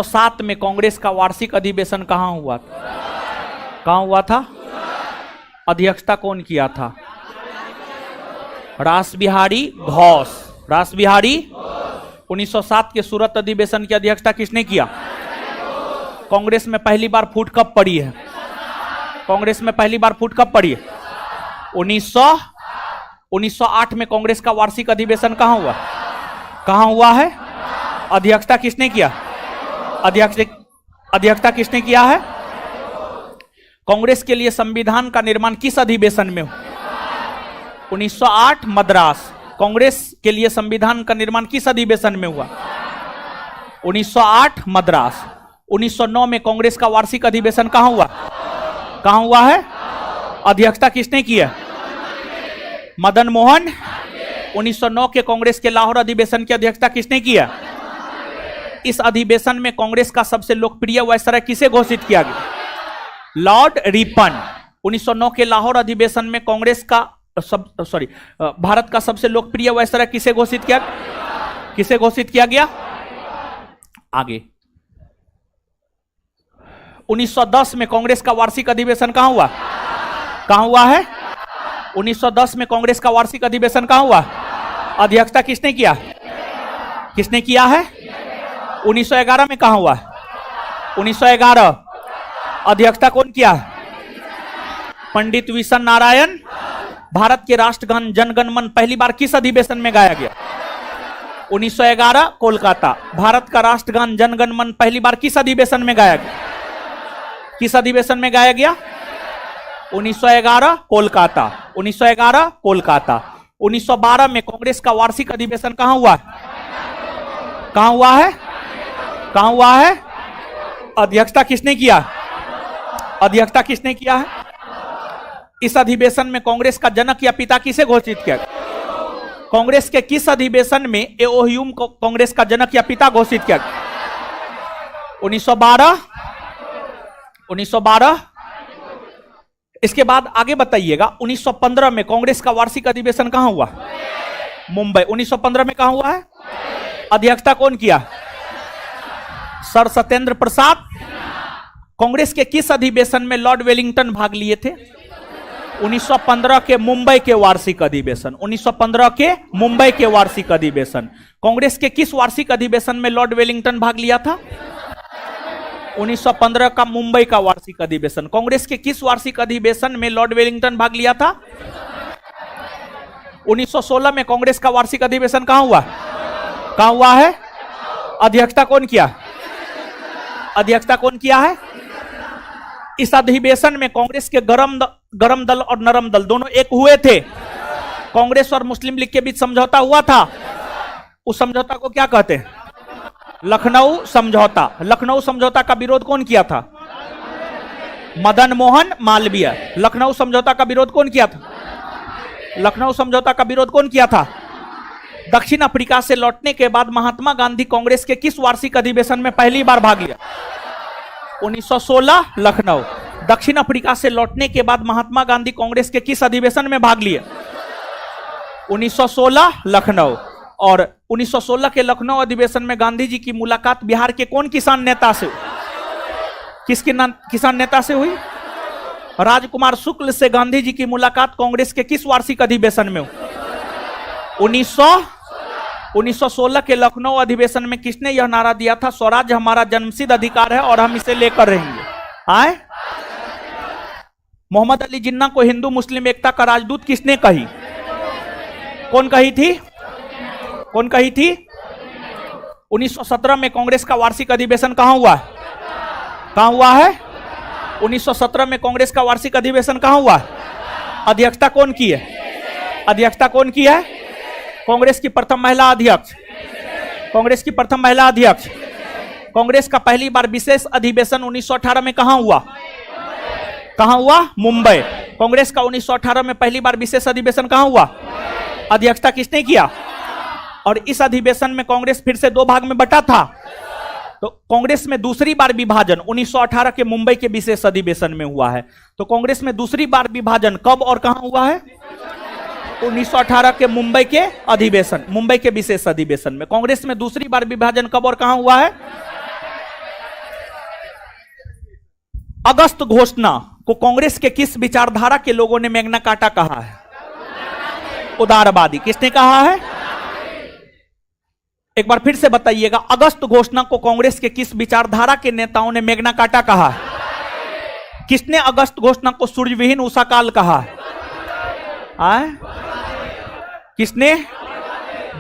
सात में कांग्रेस का वार्षिक अधिवेशन कहां हुआ था? कहां हुआ था? अध्यक्षता कौन किया था? रासबिहारी घोष। रासबिहारी 1907 के सूरत अधिवेशन की अध्यक्षता किसने किया? कांग्रेस में पहली बार फूट कब पड़ी है? कांग्रेस में पहली बार फूट कब पड़ी है? 1908 में कांग्रेस का वार्षिक अधिवेशन कहां हुआ? कहां हुआ है? अध्यक्षता किसने किया? अध्यक्षता किसने किया है? कांग्रेस के लिए संविधान का निर्माण किस अधिवेशन में हुआ? 1908 मद्रास। कांग्रेस के लिए संविधान का निर्माण किस अधिवेशन में हुआ? 1908 मद्रास। 1909 में कांग्रेस का वार्षिक अधिवेशन कहां हुआ? कहां हुआ है? अध्यक्षता किसने की है? मदन मोहन। 1909 के कांग्रेस के लाहौर अधिवेशन की अध्यक्षता किसने की है? इस अधिवेशन में कांग्रेस का सबसे लोकप्रिय वायसराय किसे घोषित किया गया? Lord Ripon. 1909 के लाहौर अधिवेशन में कांग्रेस का भारत का सबसे लोकप्रिय वायसराय किसे घोषित किया? किसे घोषित किया गया? आगे 1910 में कांग्रेस का वार्षिक अधिवेशन कहां हुआ? कहां हुआ है? 1910 में कांग्रेस का वार्षिक अधिवेशन कहां हुआ? अध्यक्षता किसने किया? किसने किया है? 1911 में कहां हुआ? 1911। अध्यक्षता कौन किया? पंडित विशन नारायण। भारत के राष्ट्रगान जनगण मन पहली बार किस अधिवेशन में गाया गया? 1911 कोलकाता। भारत का राष्ट्रगान जनगण मन पहली बार किस अधिवेशन में गाया गया? किस अधिवेशन में गाया गया? 1911 कोलकाता। 1911 कोलकाता। 1912 में कांग्रेस का वार्षिक अधिवेशन कहां हुआ? कहां हुआ है? कहां हुआ है? अध्यक्षता किसने किया? अध्यक्षता किसने किया है? इस अधिवेशन में कांग्रेस का जनक या पिता किसे घोषित किया? कांग्रेस के किस अधिवेशन में एओह्यूम को कांग्रेस का जनक या पिता घोषित किया? 1912। 1912। इसके बाद आगे बताइएगा। 1915 में कांग्रेस का वार्षिक अधिवेशन कहां हुआ? मुंबई। 1915 में कहां हुआ है? अध्यक्षता कौन किया? सर सत्येंद्र प्रसाद। कांग्रेस के किस अधिवेशन में लॉर्ड वेलिंगटन भाग लिए थे? 1915 के मुंबई के वार्षिक अधिवेशन। 1915 के मुंबई के वार्षिक अधिवेशन। कांग्रेस के किस वार्षिक अधिवेशन में लॉर्ड वेलिंगटन भाग लिया था? 1915 का मुंबई का वार्षिक अधिवेशन। कांग्रेस के किस वार्षिक अधिवेशन में लॉर्ड वेलिंगटन भाग लिया था? 1916 में कांग्रेस का वार्षिक अधिवेशन कहां हुआ? कहां हुआ है? अध्यक्षता कौन किया? अध्यक्षता कौन किया है? इस अधिवेशन में कांग्रेस के गरम दल और नरम दल दोनों एक हुए थे। कांग्रेस और मुस्लिम लीग के बीच समझौता हुआ था। उस समझौता को क्या कहते हैं? लखनऊ समझौता। लखनऊ समझौता का विरोध कौन किया था? मदन मोहन मालवीय। लखनऊ समझौता का विरोध कौन किया था? लखनऊ समझौता का विरोध कौन किया था? दक्षिण अफ्रीका से लौटने के बाद महात्मा गांधी कांग्रेस के किस वार्षिक अधिवेशन में पहली बार भाग लिया? 1916 लखनऊ। दक्षिण अफ्रीका से लौटने के बाद महात्मा गांधी कांग्रेस के किस अधिवेशन में भाग लिए? 1916 लखनऊ। और 1916 के लखनऊ अधिवेशन में गांधी जी की मुलाकात बिहार के कौन किसान नेता से, किसान नेता से हुई? राजकुमार शुक्ल से गांधी जी की मुलाकात कांग्रेस के किस वार्षिक अधिवेशन में हुई? 1916 के लखनऊ अधिवेशन में किसने यह नारा दिया था, स्वराज हमारा जन्मसिद्ध अधिकार है और हम इसे लेकर रहेंगे? आए? मोहम्मद अली जिन्ना को हिंदू मुस्लिम एकता का राजदूत किसने कही? कौन कही थी? कौन कही थी? 1917 में कांग्रेस का वार्षिक अधिवेशन कहां हुआ है? कहां हुआ है? 1917 में कांग्रेस का वार्षिक अधिवेशन कहां हुआ है? अध्यक्षता कौन की है? अध्यक्षता कौन की है? कांग्रेस की प्रथम महिला अध्यक्ष, कांग्रेस की प्रथम महिला अध्यक्ष। कांग्रेस का पहली बार विशेष अधिवेशन 1918 में कहां हुआ? कहां हुआ? मुंबई। कांग्रेस का 1918 में पहली बार विशेष अधिवेशन कहां हुआ? अध्यक्षता किसने किया? और इस अधिवेशन में कांग्रेस फिर से दो भाग में बटा था। तो कांग्रेस में दूसरी बार विभाजन 1918 के मुंबई के विशेष अधिवेशन में हुआ है। तो कांग्रेस में दूसरी बार विभाजन कब और कहां हुआ है? 1918 के मुंबई के अधिवेशन, मुंबई के विशेष अधिवेशन में कांग्रेस में दूसरी बार विभाजन कब और कहां हुआ है? अगस्त घोषणा को कांग्रेस के किस विचारधारा के लोगों ने मैग्ना कार्टा कहा है? उदारवादी। किसने कहा है? एक बार फिर से बताइएगा, अगस्त घोषणा को कांग्रेस के किस विचारधारा के नेताओं ने मैग्ना कार्टा कहा है? किसने अगस्त घोषणा को सूर्यविहीन उषा काल कहा है? किसने?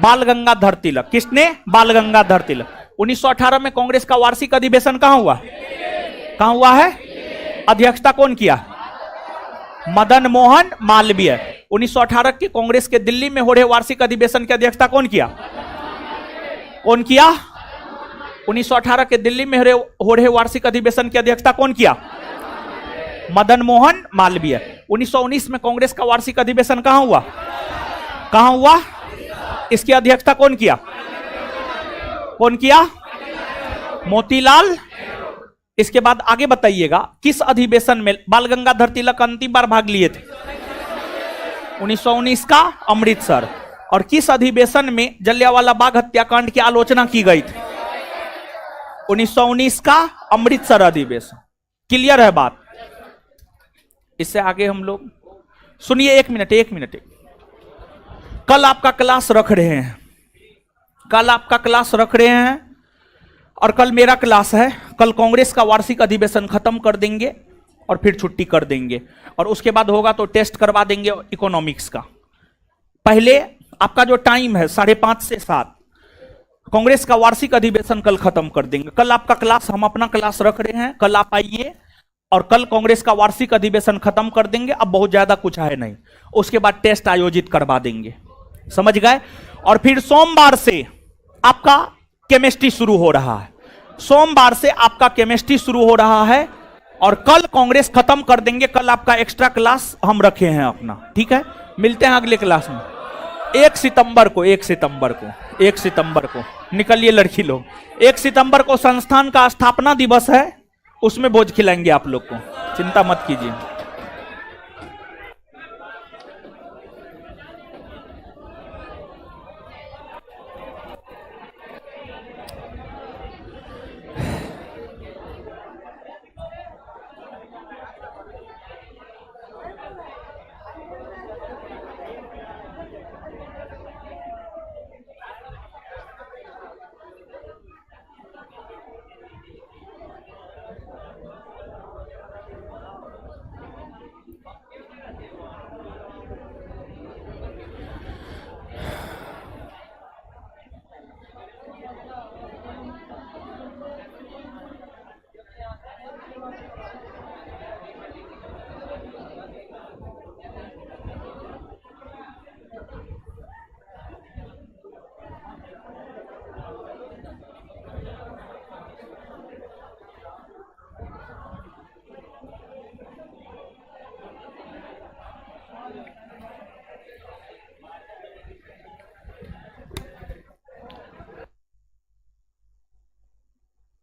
बाल गंगाधर तिलक। किसने? बाल गंगाधर तिलक। 1918 में कांग्रेस का वार्षिक अधिवेशन कहां हुआ? कहां हुआ है? अध्यक्षता कौन किया? मदन मोहन मालवीय। 1918 की कांग्रेस के दिल्ली में हो रहे वार्षिक अधिवेशन की अध्यक्षता कौन किया? कौन किया? 1918 के दिल्ली में हो रहे वार्षिक अधिवेशन की अध्यक्षता कौन किया? मदन मोहन मालवीय। 1919 में कांग्रेस का वार्षिक अधिवेशन कहां हुआ? कहां हुआ? इसकी अध्यक्षता कौन किया? कौन किया? मोतीलाल। इसके बाद आगे बताइएगा, किस अधिवेशन में बाल गंगाधर तिलक अंतिम बार भाग लिए थे? 1919 का अमृतसर। और किस अधिवेशन में जलियांवाला बाग हत्याकांड की आलोचना की गई थी? 1919 का अमृतसर अधिवेशन। क्लियर है बात? इससे आगे हम लोग सुनिए, एक मिनट। कल आपका क्लास रख रहे हैं, कल आपका क्लास रख रहे हैं और कल मेरा क्लास है। कल कांग्रेस का वार्षिक अधिवेशन खत्म कर देंगे और फिर छुट्टी कर देंगे और उसके बाद होगा तो टेस्ट करवा देंगे इकोनॉमिक्स का। पहले आपका जो टाइम है 5:30 से 7, कांग्रेस का वार्षिक अधिवेशन कल खत्म कर देंगे। कल आपका क्लास, हम अपना क्लास रख रहे हैं, कल आप आइए और कल कांग्रेस का वार्षिक अधिवेशन खत्म कर देंगे। अब बहुत ज्यादा कुछ है नहीं, उसके बाद टेस्ट आयोजित करवा देंगे, समझ गए? और फिर सोमवार से आपका केमिस्ट्री शुरू हो रहा है, सोमवार से आपका केमिस्ट्री शुरू हो रहा है और कल कांग्रेस खत्म कर देंगे। कल आपका एक्स्ट्रा क्लास हम रखे हैं अपना, ठीक है? मिलते हैं अगले क्लास में 1 सितंबर को निकलिए लड़की लोग। 1 सितंबर को संस्थान का स्थापना दिवस है, उसमें भोज खिलाएंगे आप लोग को, चिंता मत कीजिए।